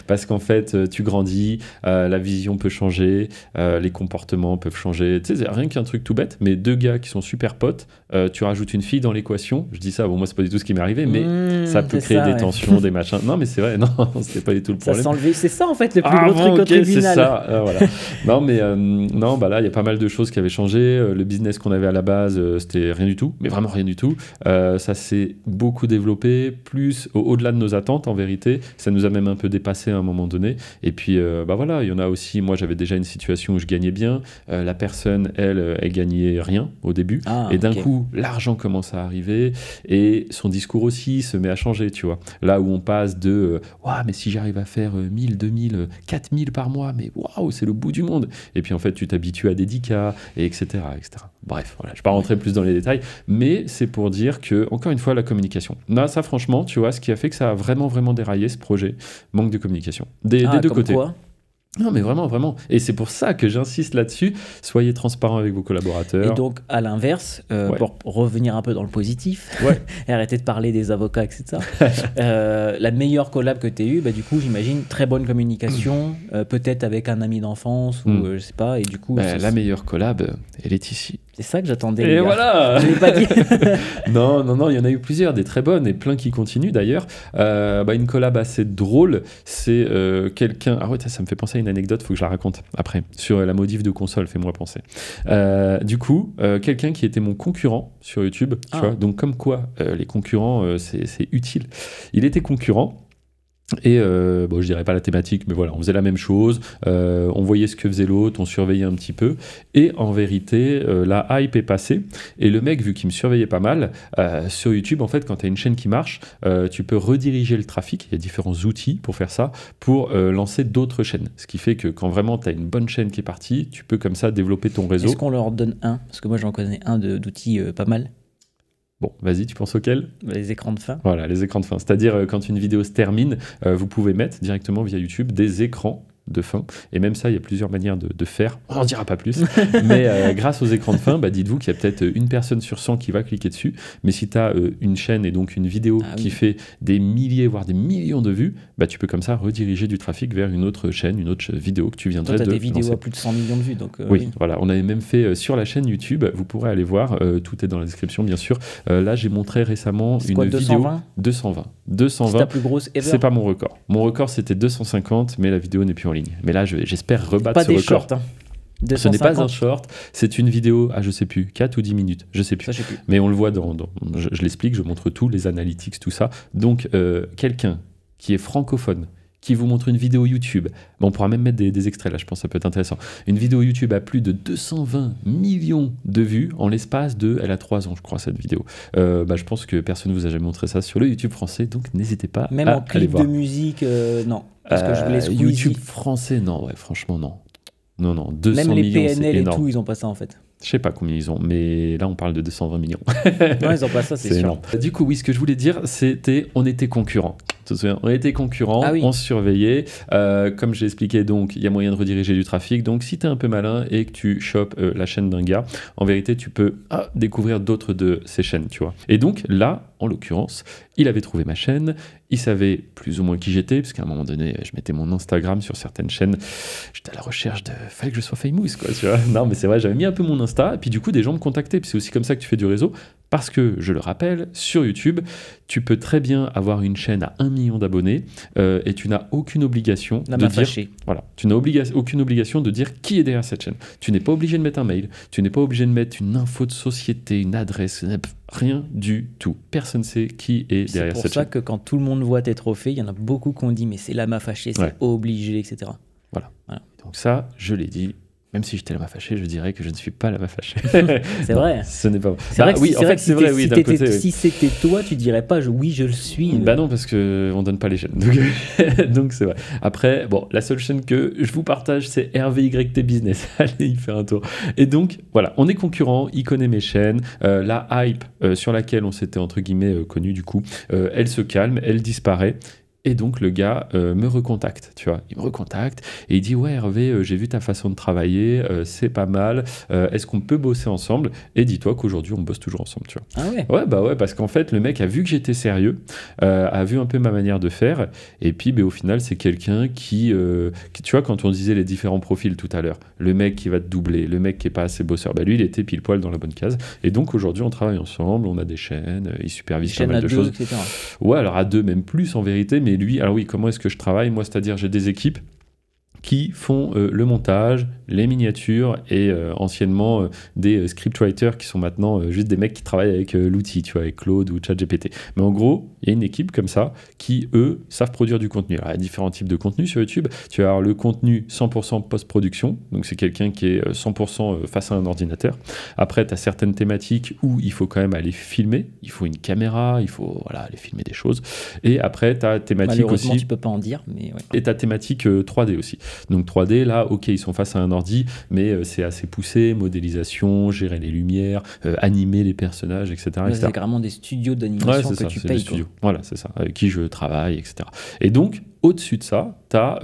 Parce qu'en fait, tu grandis, la vision peut changer, les comportements peuvent changer. Tu sais, c'est rien qu'un truc tout bête, mais deux gars qui sont super potes, tu rajoutes une fille dans l'équation. Je dis ça, bon, moi, c'est pas du tout ce qui m'est arrivé, mais ça peut créer des tensions, des machins. Non, mais c'est vrai, non, c'était pas du tout le problème. C'est ça, en fait, le plus gros truc au tribunal. C'est ça, voilà. Non, mais non, bah là, il y a pas mal de choses qui avaient changé. Le business qu'on avait à la base, c'était rien du tout, mais vraiment rien du tout. Ça s'est beaucoup développé, plus au-delà de nos attentes, en vérité. Ça nous a même un peu dépassé à un moment donné. Et puis, bah voilà, il y en a aussi. Moi, j'avais déjà une situation où je gagnais bien. La personne, elle gagnait rien au début. Et d'un coup, l'argent commence à arriver et son discours aussi se met à changer, tu vois. Là où on passe de mais si j'arrive à faire 1000, 2000, 4000 par mois, mais waouh, c'est le bout du monde. Et puis en fait, tu t'habitues à des 10K, et etc., etc. Bref, voilà, je ne vais pas rentrer plus dans les détails, mais c'est pour dire que, encore une fois, la communication. Là, ça, franchement, tu vois, ce qui a fait que ça a vraiment, vraiment déraillé ce projet, manque de communication. Des deux côtés. Quoi ? Non, mais vraiment, vraiment. Et c'est pour ça que j'insiste là-dessus. Soyez transparent avec vos collaborateurs. Et donc, à l'inverse, pour revenir un peu dans le positif, et arrêter de parler des avocats, etc. La meilleure collab que tu aies eue, bah, du coup, j'imagine, très bonne communication, peut-être avec un ami d'enfance, ou je sais pas, et du coup... la meilleure collab, elle est ici. C'est ça que j'attendais. Et voilà. Je l'ai pas dit. Non, il y en a eu plusieurs, des très bonnes, et plein qui continuent d'ailleurs. Une collab assez drôle, c'est quelqu'un... Ah ouais, ça me fait penser à une anecdote, faut que je la raconte après, sur la modif de console, fais-moi penser. Du coup, quelqu'un qui était mon concurrent sur YouTube, tu vois, donc comme quoi les concurrents, c'est utile. Il était concurrent. Et je dirais pas la thématique, mais voilà, on faisait la même chose, on voyait ce que faisait l'autre, on surveillait un petit peu, et en vérité, la hype est passée, et le mec, vu qu'il me surveillait pas mal, sur YouTube, en fait, quand tu as une chaîne qui marche, tu peux rediriger le trafic, il y a différents outils pour faire ça, pour lancer d'autres chaînes, ce qui fait que quand vraiment tu as une bonne chaîne qui est partie, tu peux comme ça développer ton réseau. Est-ce qu'on leur donne un ? Parce que moi, j'en connais un d'outils pas mal. Bon, vas-y, tu penses auquel ? Les écrans de fin. Voilà, les écrans de fin. C'est-à-dire, quand une vidéo se termine, vous pouvez mettre directement via YouTube des écrans de fin. Et même ça, il y a plusieurs manières de faire. On n'en dira pas plus. Mais grâce aux écrans de fin, dites-vous qu'il y a peut-être une personne sur 100 qui va cliquer dessus. Mais si tu as une chaîne et donc une vidéo qui fait des milliers, voire des millions de vues, tu peux comme ça rediriger du trafic vers une autre chaîne, une autre vidéo que tu viendrais de lancer. Toi, tu as des vidéos à plus de 100 millions de vues. Donc, oui, voilà. On avait même fait sur la chaîne YouTube. Vous pourrez aller voir. Tout est dans la description, bien sûr. Là, j'ai montré récemment une vidéo... 220. 220. C'est ta plus grosse ever ? C'est pas mon record. Mon record, c'était 250, mais la vidéo n'est plus en ligne. Mais là, j'espère rebattre ce record. Pas des shorts, hein. 250. Ce n'est pas un short, c'est une vidéo je sais plus, 4 ou 10 minutes, je sais plus. Ça, je sais plus. Mais on le voit je l'explique, je montre tout, les analytics, tout ça. Donc, quelqu'un qui est francophone, qui vous montre une vidéo YouTube, on pourra même mettre des extraits là, je pense que ça peut être intéressant. Une vidéo YouTube a plus de 220 millions de vues en l'espace elle a 3 ans, je crois, cette vidéo. Je pense que personne ne vous a jamais montré ça sur le YouTube français, donc n'hésitez pas même à en clip aller voir. De musique, non. Parce que je voulais YouTube français, non, ouais, franchement, non. Non, 200 même les millions, PNL et énorme. tout, ils ont pas ça en fait. Je sais pas combien ils ont, mais là on parle de 220 millions. Non, ils ont pas ça, c'est sûr. Énorme. Du coup, oui, ce que je voulais dire, c'était on était concurrents. Tu te souviens ? On était concurrents, on se surveillait. Comme j'ai expliqué, donc il y a moyen de rediriger du trafic. Donc si tu es un peu malin et que tu chopes la chaîne d'un gars, en vérité, tu peux découvrir d'autres de ces chaînes, tu vois. Et donc là, en l'occurrence, il avait trouvé ma chaîne, il savait plus ou moins qui j'étais, parce qu'à un moment donné, je mettais mon Instagram sur certaines chaînes. J'étais à la recherche fallait que je sois famous, quoi, tu vois. Non, mais c'est vrai, j'avais mis un peu mon Insta, et puis du coup, des gens me contactaient. Puis c'est aussi comme ça que tu fais du réseau. Parce que, je le rappelle, sur YouTube, tu peux très bien avoir une chaîne à 1 million d'abonnés et tu n'as aucune obligation de dire... Voilà, tu n'as aucune obligation de dire qui est derrière cette chaîne. Tu n'es pas obligé de mettre un mail, tu n'es pas obligé de mettre une info de société, une adresse, rien du tout. Personne ne sait qui est derrière cette chaîne. C'est pour ça que quand tout le monde voit tes trophées, il y en a beaucoup qui ont dit « mais c'est Lama Fâché, c'est obligé, etc. » Voilà. Donc ça, je l'ai dit. Même si j'étais la main fâchée, je dirais que je ne suis pas la main fâchée. C'est vrai. Ce n'est pas vrai. C'est vrai que, oui, en fait, c'est vrai, oui, d'un côté. Si c'était toi, tu dirais pas oui, je le suis. Bah non, parce qu'on donne pas les chaînes. Donc c'est vrai. Après, bon, la seule chaîne que je vous partage, c'est RVYT Business. Allez y faire un tour. Et donc, voilà, on est concurrents, il connaît mes chaînes. La hype sur laquelle on s'était, entre guillemets, connu, du coup, elle se calme, elle disparaît. Et donc le gars me recontacte, tu vois. Il me recontacte et il dit ouais Hervé, j'ai vu ta façon de travailler, c'est pas mal. Est-ce qu'on peut bosser ensemble? Et dis-toi qu'aujourd'hui on bosse toujours ensemble, tu vois. Ah ouais. Ouais bah ouais parce qu'en fait le mec a vu que j'étais sérieux, a vu un peu ma manière de faire et puis au final c'est quelqu'un qui, tu vois quand on disait les différents profils tout à l'heure, le mec qui va te doubler, le mec qui est pas assez bosseur, bah lui il était pile poil dans la bonne case. Et donc aujourd'hui on travaille ensemble, on a des chaînes, il supervise pas mal de choses. Etc. Ouais alors à deux même plus en vérité, mais lui, alors oui, comment est-ce que je travaille? Moi, c'est-à-dire, j'ai des équipes qui font le montage, les miniatures et anciennement des scriptwriters qui sont maintenant juste des mecs qui travaillent avec l'outil, tu vois, avec Claude ou ChatGPT. Mais en gros, il y a une équipe comme ça qui, eux, savent produire du contenu. Alors, il y a différents types de contenu sur YouTube. Tu vas avoir le contenu 100% post-production, donc c'est quelqu'un qui est 100% face à un ordinateur. Après, tu as certaines thématiques où il faut quand même aller filmer, il faut une caméra, il faut aller filmer des choses. Et après, tu as thématique Malheureusement, aussi... tu peux pas en dire, mais ouais. Et tu as thématique 3D aussi. Donc 3D, là, ok, ils sont face à un ordi, mais c'est assez poussé, modélisation, gérer les lumières, animer les personnages, etc. Là, c'est carrément des studios d'animation que tu payes. Voilà, c'est ça, avec qui je travaille, etc. Et donc, au-dessus de ça, tu as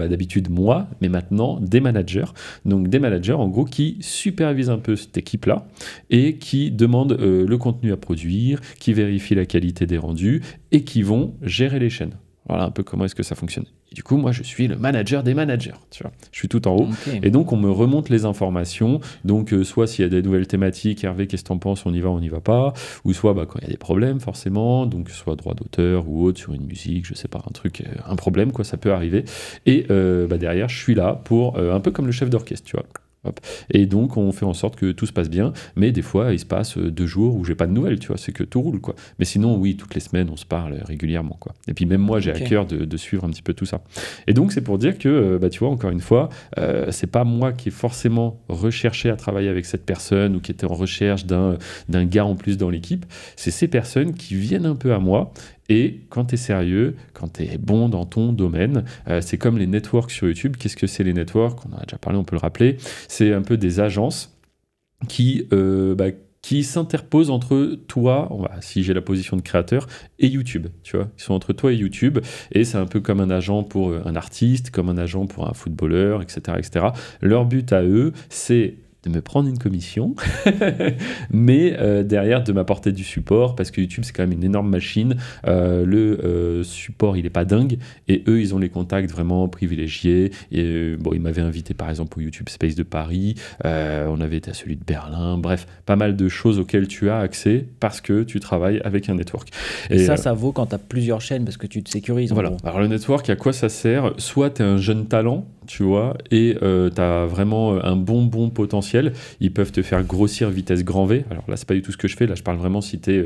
d'habitude moi, mais maintenant des managers. Donc des managers, en gros, qui supervisent un peu cette équipe-là et qui demandent le contenu à produire, qui vérifient la qualité des rendus et qui vont gérer les chaînes. Voilà un peu comment est-ce que ça fonctionne. Et du coup, moi, je suis le manager des managers, tu vois. Je suis tout en haut. Okay. Et donc, on me remonte les informations. Donc, soit s'il y a des nouvelles thématiques, Hervé, qu'est-ce que t'en penses, on y va pas. Ou soit quand il y a des problèmes, forcément. Donc, soit droit d'auteur ou autre sur une musique, je sais pas, un truc, un problème, quoi, ça peut arriver. Et derrière, je suis là pour, un peu comme le chef d'orchestre, tu vois. Hop. Et donc on fait en sorte que tout se passe bien, mais des fois il se passe 2 jours où j'ai pas de nouvelles, tu vois, c'est que tout roule quoi. Mais sinon oui, toutes les semaines on se parle régulièrement quoi. Et puis même moi j'ai à cœur de suivre un petit peu tout ça. Et donc c'est pour dire que tu vois encore une fois, c'est pas moi qui ai forcément recherché à travailler avec cette personne ou qui était en recherche d'un gars en plus dans l'équipe, c'est ces personnes qui viennent un peu à moi. Et quand tu es sérieux, quand tu es bon dans ton domaine, c'est comme les networks sur YouTube. Qu'est-ce que c'est les networks? On en a déjà parlé, on peut le rappeler. C'est un peu des agences qui s'interposent entre toi, si j'ai la position de créateur, et YouTube. Tu vois, ils sont entre toi et YouTube. Et c'est un peu comme un agent pour un artiste, comme un agent pour un footballeur, etc., etc. Leur but à eux, c'est de me prendre une commission, mais derrière de m'apporter du support, parce que YouTube c'est quand même une énorme machine, le support il est pas dingue, et eux ils ont les contacts vraiment privilégiés, et ils m'avaient invité par exemple au YouTube Space de Paris, on avait été à celui de Berlin, bref, pas mal de choses auxquelles tu as accès, parce que tu travailles avec un network. Et ça vaut quand tu as plusieurs chaînes, parce que tu te sécurises. Voilà, alors le network, à quoi ça sert? Soit tu es un jeune talent, tu vois, et tu as vraiment un bon potentiel, ils peuvent te faire grossir vitesse grand V. Alors là, c'est pas du tout ce que je fais, là je parle vraiment si tu es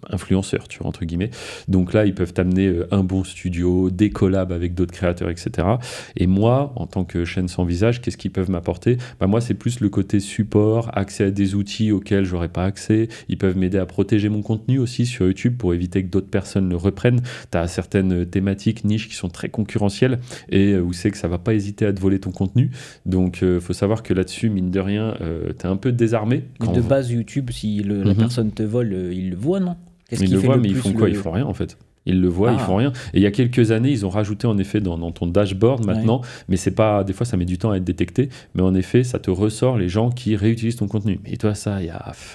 influenceur, tu vois, entre guillemets. Donc là, ils peuvent t'amener un bon studio, des collabs avec d'autres créateurs, etc. Et moi, en tant que chaîne sans visage, qu'est-ce qu'ils peuvent m'apporter? Moi, c'est plus le côté support, accès à des outils auxquels j'aurais pas accès. Ils peuvent m'aider à protéger mon contenu aussi sur YouTube pour éviter que d'autres personnes le reprennent. Tu as certaines thématiques, niches qui sont très concurrentielles et où c'est que ça va pas hésiter à te voler ton contenu. Donc, faut savoir que là-dessus, mine de rien, t'es un peu désarmé. Mais de base, YouTube, si la personne te vole, il le voit, non? Ils le voient, mais ils font quoi? Ils font rien, en fait. Ils le voient, ils font rien. Et il y a quelques années, ils ont rajouté en effet dans ton dashboard maintenant, mais c'est pas, des fois ça met du temps à être détecté, mais en effet, ça te ressort les gens qui réutilisent ton contenu. Mais toi, ça,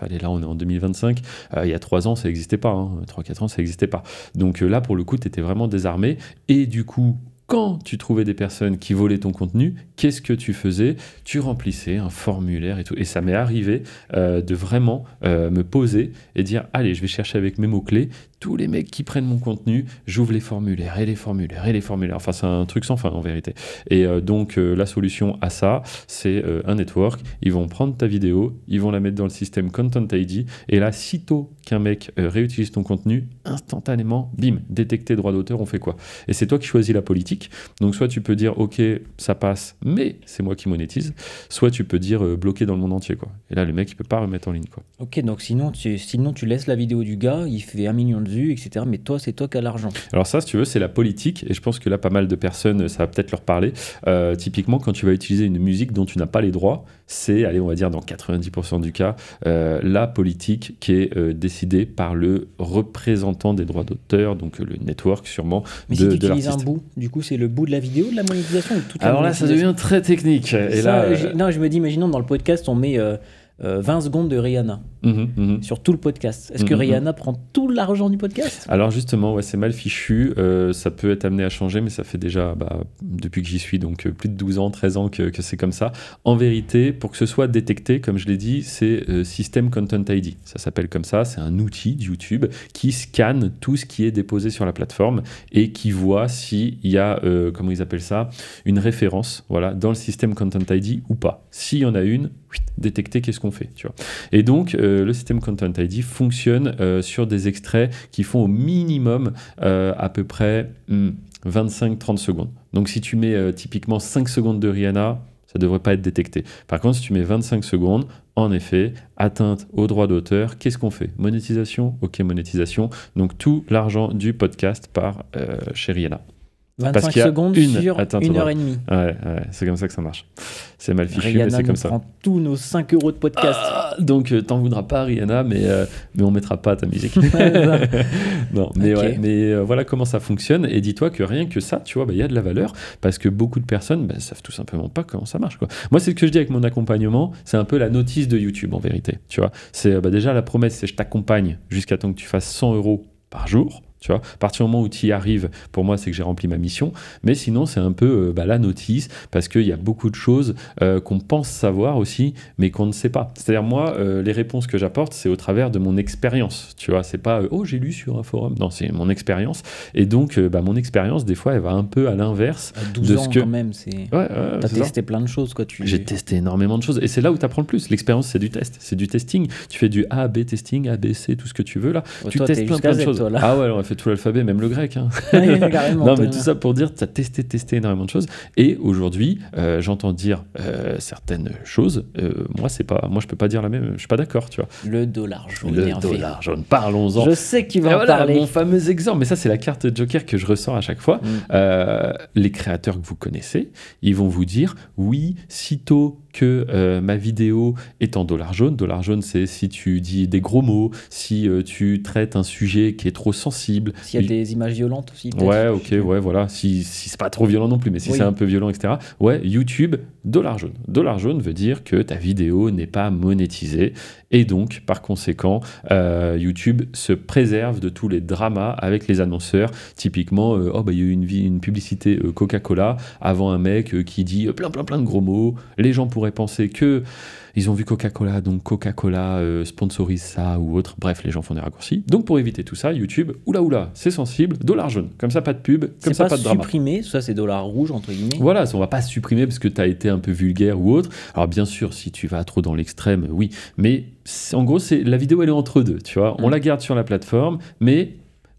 allez, là, on est en 2025, il y a 3 ans, ça n'existait pas, 3-4 ans, ça n'existait pas. Donc là, pour le coup, tu étais vraiment désarmé, et du coup, quand tu trouvais des personnes qui volaient ton contenu, qu'est-ce que tu faisais? Tu remplissais un formulaire et tout. Et ça m'est arrivé de vraiment me poser et dire, allez, je vais chercher avec mes mots-clés, tous les mecs qui prennent mon contenu, j'ouvre les formulaires et les formulaires et les formulaires. Enfin, c'est un truc sans fin en vérité. Et donc, la solution à ça, c'est un network. Ils vont prendre ta vidéo, ils vont la mettre dans le système Content ID. Et là, sitôt qu'un mec réutilise ton contenu, instantanément, bim, détecté droit d'auteur, on fait quoi? Et c'est toi qui choisis la politique. Donc, soit tu peux dire, OK, ça passe, mais c'est moi qui monétise. Soit tu peux dire bloqué dans le monde entier, quoi. Et là, le mec, il peut pas remettre en ligne, quoi. Ok, donc sinon tu laisses la vidéo du gars, il fait 1 million de vues, etc. Mais toi, c'est toi qui as l'argent. Alors ça, si tu veux, c'est la politique. Et je pense que là, pas mal de personnes, ça va peut-être leur parler. Typiquement, quand tu vas utiliser une musique dont tu n'as pas les droits, c'est, allez, on va dire dans 90% du cas, la politique qui est décidée par le représentant des droits d'auteur, donc le network sûrement. Mais si tu utilises un bout, du coup, c'est le bout de la vidéo de la monétisation ou toute la Alors là, ça devient très technique. Et là, non, je me dis, imaginons dans le podcast, on met 20 secondes de Rihanna sur tout le podcast. Est-ce que Rihanna prend tout l'argent du podcast? Alors justement, ouais, c'est mal fichu. Ça peut être amené à changer, mais ça fait déjà, depuis que j'y suis, donc plus de 12 ans, 13 ans que c'est comme ça. En vérité, pour que ce soit détecté, comme je l'ai dit, c'est System Content ID. Ça s'appelle comme ça. C'est un outil de YouTube qui scanne tout ce qui est déposé sur la plateforme et qui voit s'il y a, comment ils appellent ça, une référence, voilà, dans le System Content ID ou pas. S'il y en a une, détecter qu'est-ce qu'on fait, tu vois. Et donc le système Content ID fonctionne sur des extraits qui font au minimum à peu près 25-30 secondes. Donc si tu mets typiquement 5 secondes de Rihanna, ça ne devrait pas être détecté. Par contre, si tu mets 25 secondes, en effet, atteinte aux droits d'auteur, qu'est-ce qu'on fait? Monétisation? Ok, monétisation. Donc tout l'argent du podcast part chez Rihanna. 25 secondes sur 1h30. Ouais, c'est comme ça que ça marche. C'est mal fichu, Rihanna mais c'est comme ça. Rihanna prend tous nos 5 € de podcast. Donc, t'en voudras pas, Rihanna, mais on mettra pas ta musique. Non, mais okay. Ouais, mais voilà comment ça fonctionne. Et dis-toi que rien que ça, tu vois, y a de la valeur parce que beaucoup de personnes savent tout simplement pas comment ça marche, quoi. Moi, c'est ce que je dis avec mon accompagnement. C'est un peu la notice de YouTube, en vérité. Tu vois, c'est déjà la promesse, c'est je t'accompagne jusqu'à temps que tu fasses 100 € par jour. Tu vois, à partir du moment où tu y arrives, pour moi, c'est que j'ai rempli ma mission. Mais sinon, c'est un peu la notice, parce qu'il y a beaucoup de choses qu'on pense savoir aussi, mais qu'on ne sait pas. C'est-à-dire, moi, les réponses que j'apporte, c'est au travers de mon expérience. Tu vois, c'est pas oh, j'ai lu sur un forum. Non, c'est mon expérience. Et donc, mon expérience, des fois, elle va un peu à l'inverse. À 12 de ans, ce que... quand même. T'as testé plein de choses, quoi. J'ai testé énormément de choses. Et c'est là où tu apprends le plus. L'expérience, c'est du test. C'est du testing. Tu fais du A, B testing, A, B, C, tout ce que tu veux, là. Tu testes plein de choses. Toi, là. Ah ouais, on a fait tout l'alphabet, même le grec. Hein. Non, mais tout ça pour dire que tu as testé énormément de choses. Et aujourd'hui, j'entends dire certaines choses. Moi, je peux pas dire la même. Je suis pas d'accord, tu vois. Le dollar jaune. Le dollar jaune. Parlons-en. Je sais que tu vas en parler. Mon fameux exemple. Mais ça, c'est la carte Joker que je ressors à chaque fois. Les créateurs que vous connaissez, ils vont vous dire oui, sitôt que ma vidéo est en dollar jaune. Dollar jaune, c'est si tu dis des gros mots, si tu traites un sujet qui est trop sensible. S'il y a des images violentes aussi. Ouais, ok, ouais, voilà. Si c'est pas trop violent non plus, mais si c'est un peu violent, etc. Ouais, YouTube, dollar jaune. Dollar jaune veut dire que ta vidéo n'est pas monétisée. Et donc, par conséquent, YouTube se préserve de tous les dramas avec les annonceurs. Typiquement, il y a eu une publicité Coca-Cola avant un mec qui dit plein de gros mots. Les gens pourraient penser que ils ont vu Coca-Cola, donc Coca-Cola sponsorise ça ou autre. Bref, les gens font des raccourcis. Donc, pour éviter tout ça, YouTube, oula, c'est sensible, dollar jaune. Comme ça, pas de pub, comme ça, pas de drama. C'est pas supprimé, ça c'est dollar rouge, entre guillemets. Voilà, on va pas supprimer parce que tu as été un peu vulgaire ou autre. Alors, bien sûr, si tu vas trop dans l'extrême, oui. Mais en gros, la vidéo, elle est entre deux, tu vois. On la garde sur la plateforme, mais...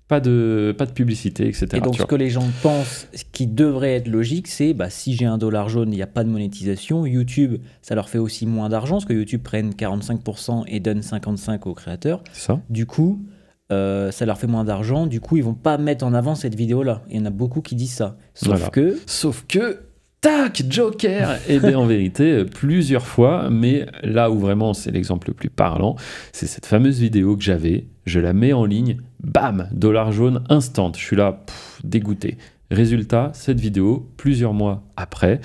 Pas de publicité, etc. Et donc, ce que les gens pensent, ce qui devrait être logique, c'est si j'ai un dollar jaune, il n'y a pas de monétisation. YouTube, ça leur fait aussi moins d'argent, parce que YouTube prenne 45% et donne 55% aux créateurs. C'est ça. Du coup, ça leur fait moins d'argent. Du coup, ils ne vont pas mettre en avant cette vidéo-là. Il y en a beaucoup qui disent ça. Sauf que... Tac, Joker. Et bien en vérité, plusieurs fois, mais là où vraiment c'est l'exemple le plus parlant, c'est cette fameuse vidéo que j'avais, je la mets en ligne, bam, dollar jaune instant, je suis là, dégoûté. Résultat, cette vidéo, plusieurs mois après,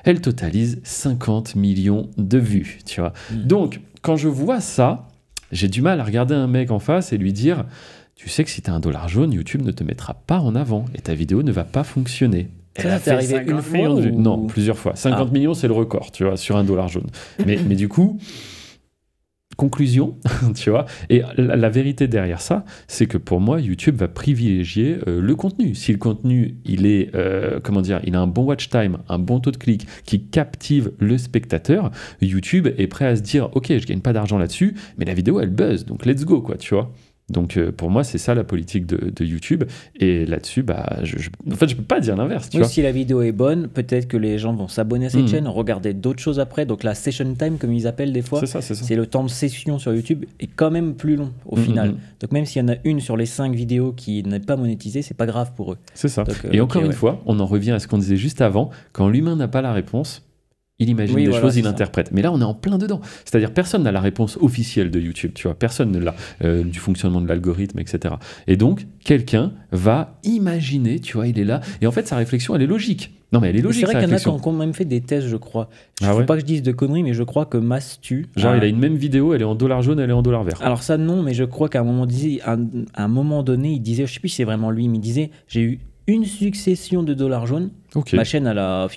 elle totalise 50 millions de vues, tu vois. Donc, quand je vois ça, j'ai du mal à regarder un mec en face et lui dire, tu sais que si tu as un dollar jaune, YouTube ne te mettra pas en avant et ta vidéo ne va pas fonctionner. Ça t'est arrivé une fois ou... Non, plusieurs fois. 50 millions, c'est le record, tu vois, sur un dollar jaune. Mais du coup, conclusion, tu vois. Et la vérité derrière ça, c'est que pour moi, YouTube va privilégier le contenu. Si le contenu, il est, il a un bon watch time, un bon taux de clic, qui captive le spectateur, YouTube est prêt à se dire, ok, je gagne pas d'argent là-dessus, mais la vidéo, elle buzz, donc let's go, quoi, tu vois. Donc pour moi, c'est ça la politique de YouTube. Et là-dessus, en fait, je peux pas dire l'inverse. Oui, si la vidéo est bonne, peut-être que les gens vont s'abonner à cette chaîne, regarder d'autres choses après. Donc la session time, comme ils appellent des fois, c'est le temps de session sur YouTube est quand même plus long au final. Donc même s'il y en a une sur les 5 vidéos qui n'est pas monétisée, c'est pas grave pour eux. C'est ça. Donc, et encore une fois, on en revient à ce qu'on disait juste avant. Quand l'humain n'a pas la réponse, il imagine des choses, il interprète. Mais là, on est en plein dedans. C'est-à-dire, personne n'a la réponse officielle de YouTube, tu vois. Personne ne l'a, du fonctionnement de l'algorithme, etc. Et donc, quelqu'un va imaginer, tu vois, il est là. Et en fait, sa réflexion, elle est logique. Non, mais elle est logique, c'est vrai qu'il y en a qui ont même fait des tests, je crois. Il ne faut pas que je dise de conneries, mais je crois que Mastu... Genre, il a une même vidéo, elle est en dollar jaune, elle est en dollar vert. Alors ça, non, mais je crois qu'à un moment donné, il disait, je ne sais plus si c'est vraiment lui, mais il disait, j'ai eu une succession de dollars jaunes. Ma chaîne, elle a...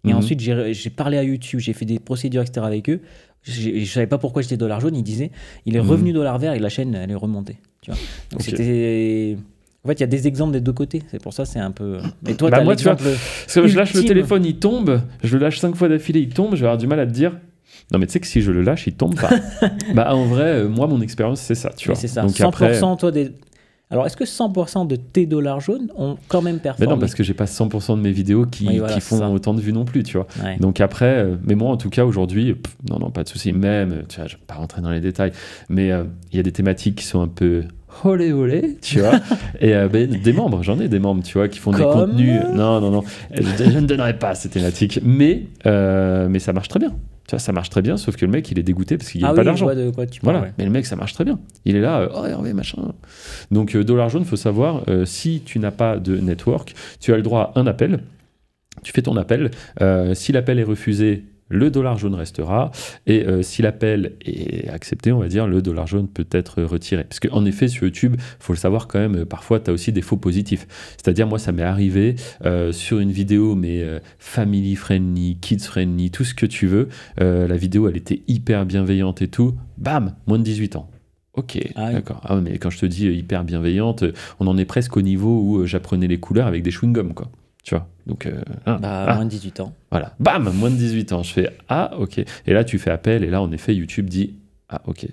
Et ensuite, j'ai parlé à YouTube, j'ai fait des procédures, etc. avec eux. Je ne savais pas pourquoi j'étais dollar jaune. Il disait, il est revenu dollar vert et la chaîne, elle est remontée. Tu vois. Donc c'était... En fait, il y a des exemples des deux côtés. C'est pour ça, c'est un peu... Mais toi, moi, tu vois, parce que je lâche le téléphone, il tombe. Je le lâche 5 fois d'affilée, il tombe. Je vais avoir du mal à te dire... Non, mais tu sais que si je le lâche, il tombe pas. En vrai, moi, mon expérience, c'est ça. Tu vois. C'est ça. Donc 100%, après... toi, des... Alors, est-ce que 100% de tes dollars jaunes ont quand même performé? Mais non, parce que j'ai pas 100% de mes vidéos qui font autant de vues non plus, tu vois. Ouais. Donc après, mais moi en tout cas aujourd'hui, non, pas de souci. Même, tu vois, je vais pas rentrer dans les détails, mais il y a des thématiques qui sont un peu olé, tu vois. Et des membres, j'en ai des membres, tu vois, qui font des contenus. Non, je ne donnerai pas ces thématiques, mais ça marche très bien. Tu vois, ça marche très bien, sauf que le mec, il est dégoûté parce qu'il gagne pas d'argent. Je vois de quoi tu parles, voilà. Mais le mec, ça marche très bien. Il est là, oh Hervé, machin. Donc, dollar jaune, il faut savoir, si tu n'as pas de network, tu as le droit à un appel. Tu fais ton appel. Si l'appel est refusé, le dollar jaune restera. Et si l'appel est accepté, on va dire, le dollar jaune peut être retiré. Parce qu'en effet, sur YouTube, il faut le savoir quand même, parfois, tu as aussi des faux positifs. C'est-à-dire, moi, ça m'est arrivé sur une vidéo, mais family friendly, kids friendly, tout ce que tu veux. La vidéo, elle était hyper bienveillante et tout. Bam, moins de 18 ans. Ok, d'accord. Ah, mais quand je te dis hyper bienveillante, on en est presque au niveau où j'apprenais les couleurs avec des chewing-gums, quoi. Tu vois, donc... moins de 18 ans. Voilà, bam, moins de 18 ans. Je fais, ok. Et là, tu fais appel, et là, en effet, YouTube dit, ok,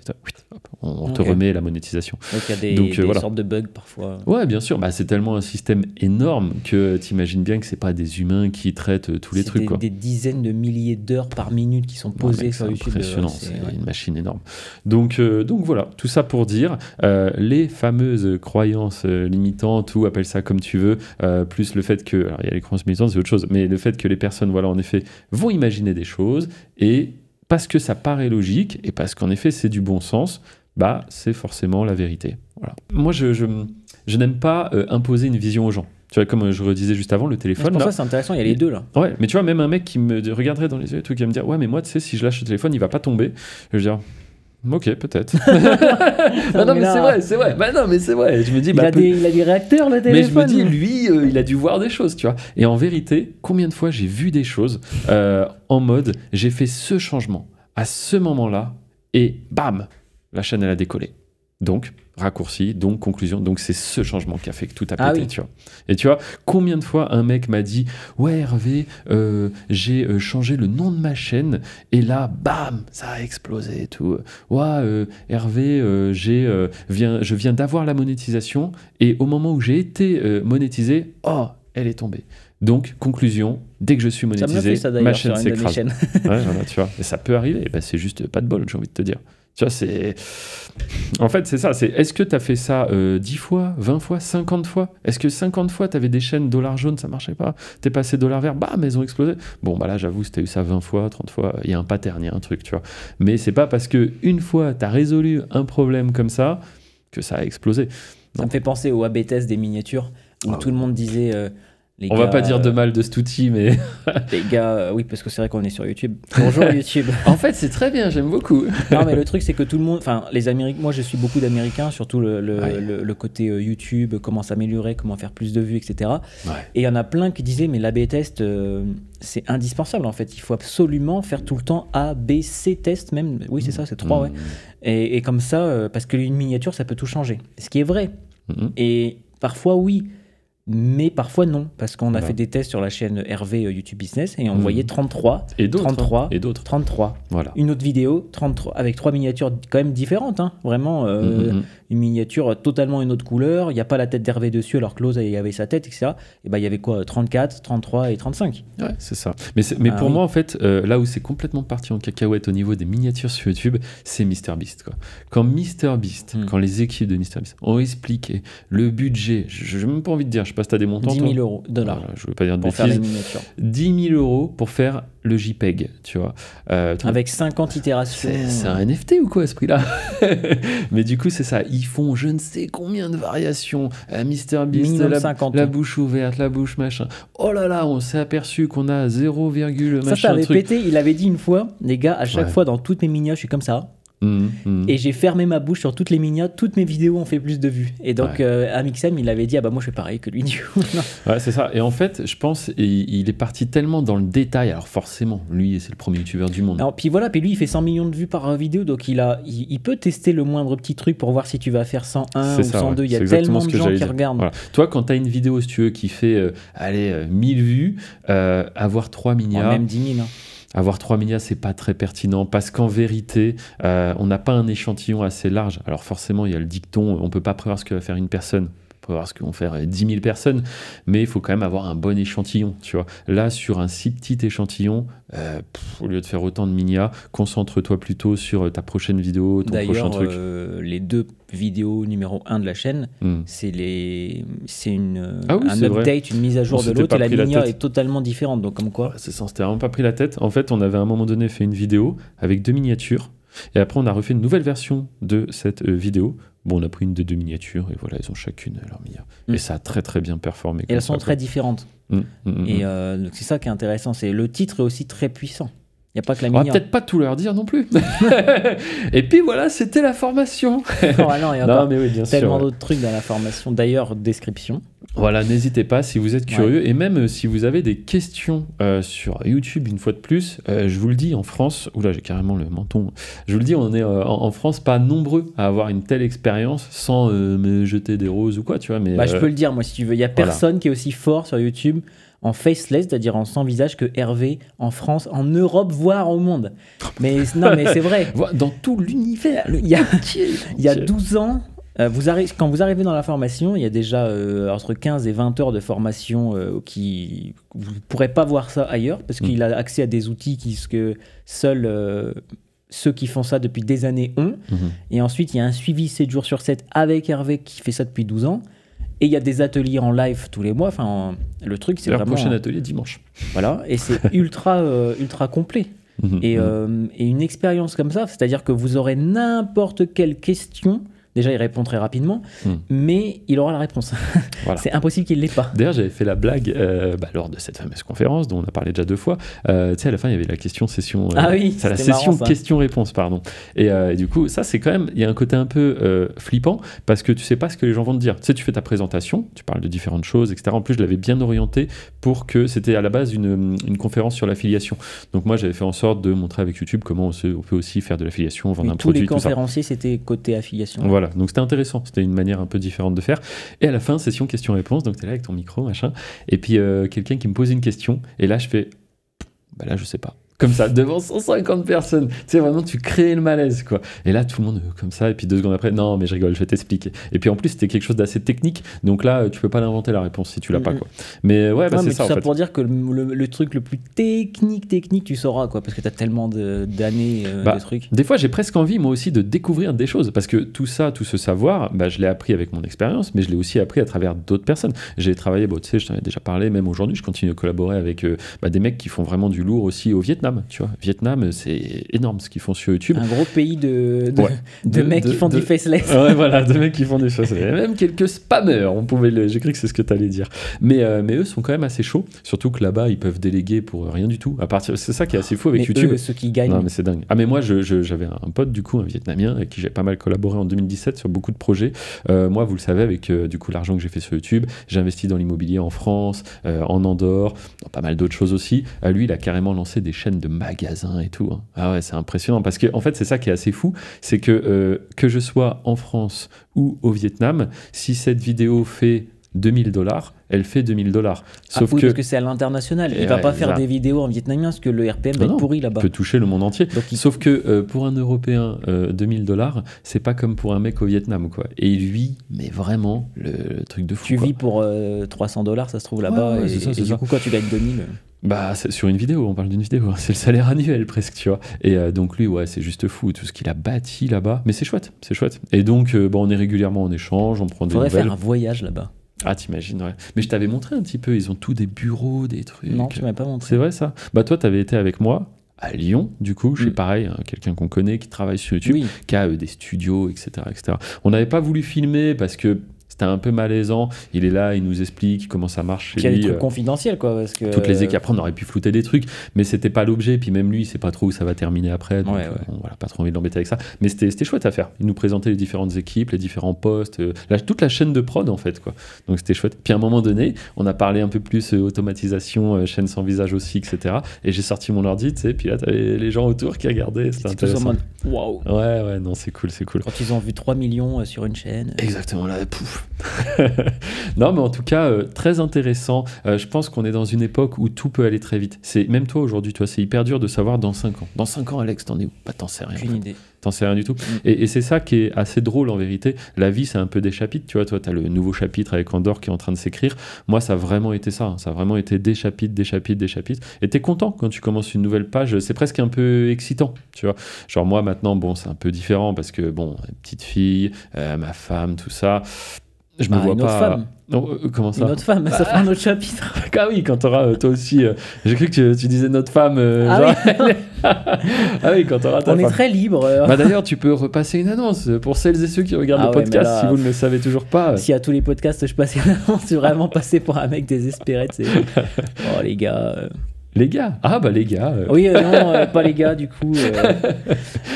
on te remet la monétisation. Donc, il y a des sortes de bugs, parfois. Ouais, bien sûr. C'est tellement un système énorme que tu imagines bien que c'est pas des humains qui traitent tous les trucs. C'est des dizaines de milliers d'heures par minute qui sont posées sur YouTube. C'est impressionnant, c'est une machine énorme. Donc voilà, tout ça pour dire, les fameuses croyances limitantes, ou appelle ça comme tu veux, plus le fait que... Alors, il y a les croyances limitantes, c'est autre chose, mais le fait que les personnes, voilà, en effet, vont imaginer des choses, et parce que ça paraît logique, et parce qu'en effet, c'est du bon sens, c'est forcément la vérité. Voilà. Moi, je n'aime pas imposer une vision aux gens. Tu vois, comme je redisais juste avant, le téléphone... Pour ça, c'est intéressant, il y a les deux, là. Ouais, mais tu vois, même un mec qui me regarderait dans les yeux et tout, qui va me dire « Ouais, mais moi, tu sais, si je lâche le téléphone, il va pas tomber. » Je vais dire... Ok, peut-être. non, mais c'est vrai. Non, mais c'est vrai. Je me dis, il a des réacteurs, le téléphone. Mais je me dis, lui, il a dû voir des choses, tu vois. Et en vérité, combien de fois j'ai vu des choses en mode, j'ai fait ce changement à ce moment-là, et bam, la chaîne, elle a décollé. Donc, raccourci, donc conclusion, donc c'est ce changement qui a fait que tout a pété, tu vois. Et tu vois, combien de fois un mec m'a dit « Ouais, Hervé, j'ai changé le nom de ma chaîne, et là, bam, ça a explosé et tout. Ouais, Hervé, je viens d'avoir la monétisation, et au moment où j'ai été monétisé, elle est tombée. Donc, conclusion, dès que je suis monétisé, ma chaîne s'écrase. Ouais, voilà, tu vois. Et ça peut arriver, c'est juste pas de bol, j'ai envie de te dire. Tu vois, c'est... En fait, c'est ça. Est-ce que tu as fait ça 10 fois, 20 fois, 50 fois? Est-ce que 50 fois, tu avais des chaînes dollar jaune, ça marchait pas? T'es passé dollar vert, bam, elles ont explosé. Bon, là, j'avoue, si tu as eu ça 20 fois, 30 fois, il y a un pattern, il y a un truc, tu vois. Mais c'est pas parce qu'une fois, tu as résolu un problème comme ça que ça a explosé. Ça me fait penser au A/B test des miniatures, où tout le monde disait... On va pas dire de mal de cet outil, mais... Les gars, oui, parce que c'est vrai qu'on est sur YouTube. Bonjour YouTube. En fait, c'est très bien, j'aime beaucoup. Non, mais le truc, c'est que tout le monde... Enfin, les Américains... Moi, je suis beaucoup d'Américains, surtout le côté YouTube, comment s'améliorer, comment faire plus de vues, etc. Ouais. Et il y en a plein qui disaient, mais l'A/B test, c'est indispensable, en fait. Il faut absolument faire tout le temps A, B, C test, même. Oui, c'est ça, c'est 3, ouais. Et comme ça, parce qu'une miniature, ça peut tout changer. Ce qui est vrai. Et parfois, oui. Mais parfois non, parce qu'on a fait des tests sur la chaîne Hervé YouTube Business et on voyait 33, et d'autres, 33, et d'autres. 33. Voilà. Une autre vidéo, 33, avec 3 miniatures quand même différentes, hein, vraiment. Une miniature totalement une autre couleur, il n'y a pas la tête d'Hervé dessus alors que l'autre il y avait sa tête, etc. Et ben il y avait quoi, 34, 33 et 35. Ouais, c'est ça. Mais pour moi, en fait, là où c'est complètement parti en cacahuète au niveau des miniatures sur YouTube, c'est MrBeast, quoi. Quand MrBeast, quand les équipes de MrBeast ont expliqué le budget, je n'ai même pas envie de dire, je sais pas si tu as des montants. 10 000 euros, dollars. Voilà, je ne veux pas dire de pour bêtises. Faire les miniatures. 10 000 euros pour faire le JPEG, tu vois. Avec 50 itérations. C'est un NFT ou quoi à ce prix-là? Mais du coup, c'est ça. Ils font je ne sais combien de variations. MrBeast, la bouche ouverte, la bouche machin. Oh là là, on s'est aperçu qu'on a 0, machin. Ça avait pété. Il avait dit une fois, les gars, à chaque fois dans toutes mes miniatures, je suis comme ça. Et j'ai fermé ma bouche sur toutes les miniatures, toutes mes vidéos ont fait plus de vues. Et donc, Amixem, il avait dit, ah bah moi je fais pareil que lui. Ouais, c'est ça. Et en fait, je pense, il est parti tellement dans le détail. Alors forcément, lui, c'est le premier youtubeur du monde. Alors, puis voilà, puis lui, il fait 100 millions de vues par vidéo, donc il peut tester le moindre petit truc pour voir si tu vas faire 101 ou 102. Il y a tellement de gens qui regardent. Voilà. Toi, quand tu as une vidéo, si tu veux, qui fait 1000 vues, avoir 3 milliards... même 10 000, hein. Avoir 3 milliards, c'est pas très pertinent parce qu'en vérité, on n'a pas un échantillon assez large. Alors forcément, il y a le dicton, on peut pas prévoir ce que va faire une personne. On peut voir ce que vont faire 10 000 personnes, mais il faut quand même avoir un bon échantillon, tu vois. Là, sur un si petit échantillon, au lieu de faire autant de minia, concentre-toi plutôt sur ta prochaine vidéo, ton prochain truc. D'ailleurs, les 2 vidéos numéro 1 de la chaîne, c'est un update, vrai. Une mise à jour de l'autre, et la minia est totalement différente. Donc comme quoi. Ouais, c'est ça, on s'était vraiment pas pris la tête. En fait, on avait à un moment donné fait une vidéo avec 2 miniatures, et après on a refait une nouvelle version de cette vidéo. Bon, on a pris une des 2 miniatures et voilà, elles ont chacune leur miniature. Et ça a très très bien performé. Et elles sont très différentes. Et c'est ça qui est intéressant, c'est le titre est aussi très puissant. Il n'y a pas que la miniature. On va peut-être pas tout leur dire non plus. Et puis voilà, c'était la formation. Non, il y a mais oui, bien tellement d'autres trucs dans la formation. D'ailleurs, description. Voilà, n'hésitez pas si vous êtes curieux et même si vous avez des questions sur YouTube, une fois de plus, je vous le dis, en France, oula, j'ai carrément le menton. Je vous le dis, on est en France pas nombreux à avoir une telle expérience sans me jeter des roses ou quoi, tu vois. Mais je peux le dire, moi, si tu veux, il y a personne qui est aussi fort sur YouTube en faceless, c'est-à-dire en sans visage, que Hervé en France, en Europe, voire au monde. Mais non, mais c'est vrai. Dans tout l'univers. Il y a 12 ans. Quand vous arrivez dans la formation, il y a déjà entre 15 et 20 heures de formation qui vous ne pourrez pas voir ça ailleurs parce qu'il a accès à des outils que seuls ceux qui font ça depuis des années ont. Et ensuite, il y a un suivi 7 jours sur 7 avec Hervé qui fait ça depuis 12 ans. Et il y a des ateliers en live tous les mois. Enfin, le truc, c'est vraiment... Le prochain atelier dimanche. Voilà, et c'est ultra complet. Et une expérience comme ça, c'est-à-dire que vous aurez n'importe quelle question. Déjà, il répond très rapidement, mais il aura la réponse. Voilà. C'est impossible qu'il ne l'ait pas. D'ailleurs, j'avais fait la blague lors de cette fameuse conférence dont on a parlé déjà 2 fois. Tu sais, à la fin, il y avait la question-session. C'est la session question-réponse, pardon. Et du coup, ça, c'est quand même... Il y a un côté un peu flippant parce que tu ne sais pas ce que les gens vont te dire. Tu sais, tu fais ta présentation, tu parles de différentes choses, etc. En plus, je l'avais bien orienté pour que c'était à la base une conférence sur l'affiliation. Donc moi, j'avais fait en sorte de montrer avec YouTube comment on peut aussi faire de l'affiliation, vendre un produit, tout ça. Tous les conférenciers, c'était côté affiliation. Voilà. Donc c'était intéressant, c'était une manière un peu différente de faire. Et à la fin, session question-réponse, donc tu es là avec ton micro, machin, et puis quelqu'un qui me pose une question, et là je fais, bah là je sais pas. Comme ça, devant 150 personnes. Tu sais, vraiment, tu crées le malaise, quoi. Et là, tout le monde comme ça, et puis 2 secondes après, non, mais je rigole, je vais t'expliquer. Et puis en plus, c'était quelque chose d'assez technique, donc là, tu peux pas l'inventer la réponse si tu l'as pas, quoi. Mais ouais, c'est ça, en fait. Pour dire que le truc le plus technique, tu sauras, quoi, parce que tu as tellement d'années de trucs. Des fois, j'ai presque envie, moi aussi, de découvrir des choses, parce que tout ça, tout ce savoir, je l'ai appris avec mon expérience, mais je l'ai aussi appris à travers d'autres personnes. J'ai travaillé, tu sais, je t'en ai déjà parlé, même aujourd'hui, je continue de collaborer avec des mecs qui font vraiment du lourd aussi au Vietnam. Vietnam, tu vois. Vietnam, c'est énorme ce qu'ils font sur YouTube. Un gros pays de mecs qui font du faceless. Ouais, voilà, de mecs qui font du faceless. Et même quelques spammers, j'ai cru que c'est ce que tu allais dire. Mais eux sont quand même assez chauds, surtout que là-bas, ils peuvent déléguer pour rien du tout. C'est ça qui est assez fou avec YouTube. Eux, ceux qui gagnent. Non, mais c'est dingue. Ah, mais moi, j'avais un pote, du coup, un Vietnamien, avec qui j'ai pas mal collaboré en 2017 sur beaucoup de projets. Moi, vous le savez, avec du coup l'argent que j'ai fait sur YouTube, j'ai investi dans l'immobilier en France, en Andorre, dans pas mal d'autres choses aussi. Lui, il a carrément lancé des chaînes de magasins et tout. Hein. Ah ouais, c'est impressionnant parce que en fait, c'est ça qui est assez fou, c'est que je sois en France ou au Vietnam, si cette vidéo fait $2000, elle fait $2000. Sauf parce que c'est à l'international. Il va pas faire des vidéos en vietnamien parce que le RPM va être pourri là-bas. Il peut toucher le monde entier. Sauf que pour un Européen, $2000, c'est pas comme pour un mec au Vietnam, quoi. Et il vit, mais vraiment, le truc de fou. Tu vis pour $300, ça se trouve là-bas. Et du coup, quand tu gagnes 2000. Bah, c'est sur une vidéo, on parle d'une vidéo, c'est le salaire annuel presque, tu vois. Et donc lui, ouais, c'est juste fou, tout ce qu'il a bâti là-bas. Mais c'est chouette, c'est chouette. Et donc, on est régulièrement en échange, on prend des nouvelles. Faudrait faire un voyage là-bas. Ah, t'imagines, ouais. Mais je t'avais montré un petit peu, ils ont tous des bureaux, des trucs. Non, tu m'avais pas montré. C'est vrai ça. Bah toi, t'avais été avec moi à Lyon, du coup, chez pareil, hein, quelqu'un qu'on connaît qui travaille sur YouTube, qui a des studios, etc., etc. On n'avait pas voulu filmer parce que c'était un peu malaisant. Il est là, il nous explique comment ça marche chez lui. Il y a des trucs confidentiels, quoi. Parce que... Toutes les équipes, après, on aurait pu flouter des trucs, mais c'était pas l'objet. Puis même lui, il sait pas trop où ça va terminer après. Donc, voilà, pas trop envie de l'embêter avec ça. Mais c'était chouette à faire. Il nous présentait les différentes équipes, les différents postes, toute la chaîne de prod, en fait, quoi. Donc c'était chouette. Puis à un moment donné, on a parlé un peu plus automatisation, chaîne sans visage aussi, etc. Et j'ai sorti mon ordi, tu sais, puis là, t'avais les gens autour qui regardaient. C'était intéressant. Waouh. Ouais, non, c'est cool, c'est cool. Quand ils ont vu 3 millions sur une chaîne. Exactement, là, pouf. Non, mais en tout cas, très intéressant. Je pense qu'on est dans une époque où tout peut aller très vite. Même toi aujourd'hui, tu vois, c'est hyper dur de savoir dans 5 ans. Dans 5 ans, Alex, t'en es où? Bah, t'en sais rien. Aucune idée. T'en sais rien du tout. Et c'est ça qui est assez drôle en vérité. La vie, c'est un peu des chapitres. Tu vois, toi, t'as le nouveau chapitre avec Andorre qui est en train de s'écrire. Moi, ça a vraiment été ça. Hein. Ça a vraiment été des chapitres, des chapitres, des chapitres. Et t'es content quand tu commences une nouvelle page. C'est presque un peu excitant, tu vois. Genre moi, maintenant, bon, c'est un peu différent parce que, bon, petite fille, ma femme, tout ça. Je me vois pas. Femme. Non, comment ça? Une autre femme, ça fera un autre chapitre. Ah oui, quand t'auras toi aussi. J'ai cru que tu disais notre femme. Ah oui, quand t'auras ta femme. On est très libre. Bah d'ailleurs, tu peux repasser une annonce pour celles et ceux qui regardent le podcast, là, si vous ne le savez toujours pas. Si à tous les podcasts je passe une annonce, je suis vraiment passé pour un mec désespéré. Oh les gars. Les gars. Ah bah les gars. Oui, non, pas les gars du coup.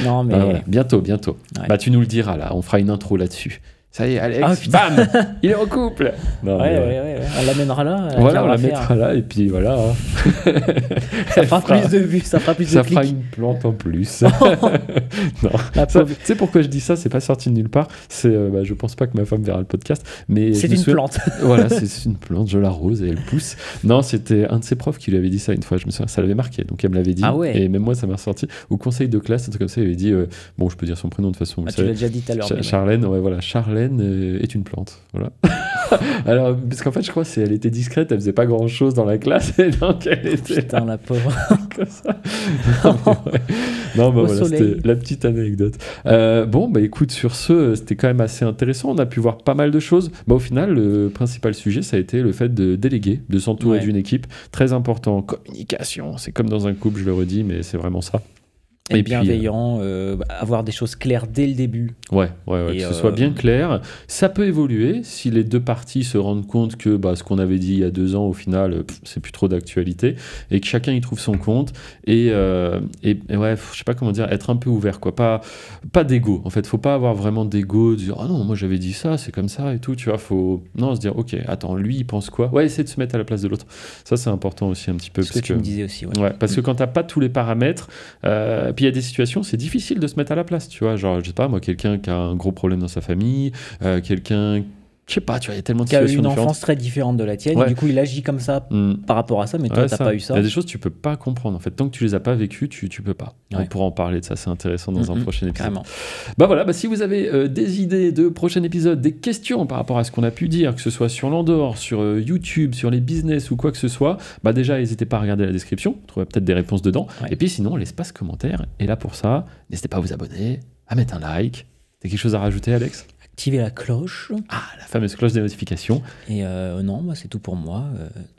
Non mais. Ouais, bientôt. Ouais. Bah tu nous le diras là, on fera une intro là-dessus. Ça y est, Alex, bam, il est en couple. Non, ouais. On l'amènera là. Voilà, on la mettra là, et puis voilà. Ça fera plus de vues, ça fera plus de clics. Ça fera une plante en plus. Non. Tu sais pourquoi je dis ça? C'est pas sorti de nulle part. Je pense pas que ma femme verra le podcast. Mais c'est une plante. Voilà, c'est une plante, je l'arrose et elle pousse. Non, c'était un de ses profs qui lui avait dit ça une fois. Je me souviens, ça l'avait marqué. Donc elle me l'avait dit. Ah ouais. Et même moi, ça m'a ressorti. Au conseil de classe, un truc comme ça, il avait dit bon, je peux dire son prénom de toute façon. Tu l'as déjà dit tout à l'heure. Charlène, ouais, voilà. Charlène est une plante. Voilà. Alors, parce qu'en fait, je crois qu'elle était discrète, elle faisait pas grand chose dans la classe, et donc elle était. Putain, la pauvre. Comme ça. Non, bah voilà, c'était la petite anecdote. Bon, bah écoute, sur ce, c'était quand même assez intéressant. On a pu voir pas mal de choses. Bah, au final, le principal sujet, ça a été le fait de déléguer, de s'entourer d'une équipe. Très important. Communication, c'est comme dans un couple, je le redis, mais c'est vraiment ça. Et bienveillant, avoir des choses claires dès le début. Ouais, que ce soit bien clair. Ça peut évoluer si les deux parties se rendent compte que ce qu'on avait dit il y a 2 ans, au final, c'est plus trop d'actualité, et que chacun y trouve son compte. Et ouais, je sais pas comment dire, être un peu ouvert, quoi. Pas d'ego. En fait, faut pas avoir vraiment d'ego, de dire ah non, moi j'avais dit ça, c'est comme ça et tout. Tu vois, faut se dire ok, attends, lui il pense quoi? Ouais, essayer de se mettre à la place de l'autre. Ça c'est important aussi un petit peu. Ce que tu me disais aussi. Ouais, parce que quand t'as pas tous les paramètres. Puis il y a des situations, c'est difficile de se mettre à la place, tu vois. Genre, je sais pas, moi, quelqu'un qui a un gros problème dans sa famille, quelqu'un, je sais pas, tu vois, il y a tellement de situations différentes. Qui a eu une enfance très différente de la tienne, et du coup, il agit comme ça par rapport à ça, mais toi, t'as pas eu ça. Il y a des choses que tu peux pas comprendre, en fait. Tant que tu les as pas vécues, tu peux pas. On pourra en parler de ça, c'est intéressant dans un prochain épisode. Carrément. Bah voilà, si vous avez des idées de prochains épisodes, des questions par rapport à ce qu'on a pu dire, que ce soit sur l'Andorre, sur YouTube, sur les business ou quoi que ce soit, déjà, n'hésitez pas à regarder la description, vous trouverez peut-être des réponses dedans. Et puis sinon, l'espace commentaire est là pour ça. N'hésitez pas à vous abonner, à mettre un like. T'as quelque chose à rajouter, Alex? Activer la cloche. Ah, la fameuse cloche des notifications. Et non, c'est tout pour moi.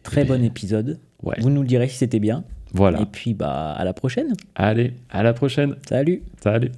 Très bon épisode. Ouais. Vous nous le direz si c'était bien. Voilà. Et puis, à la prochaine. Allez, à la prochaine. Salut. Salut.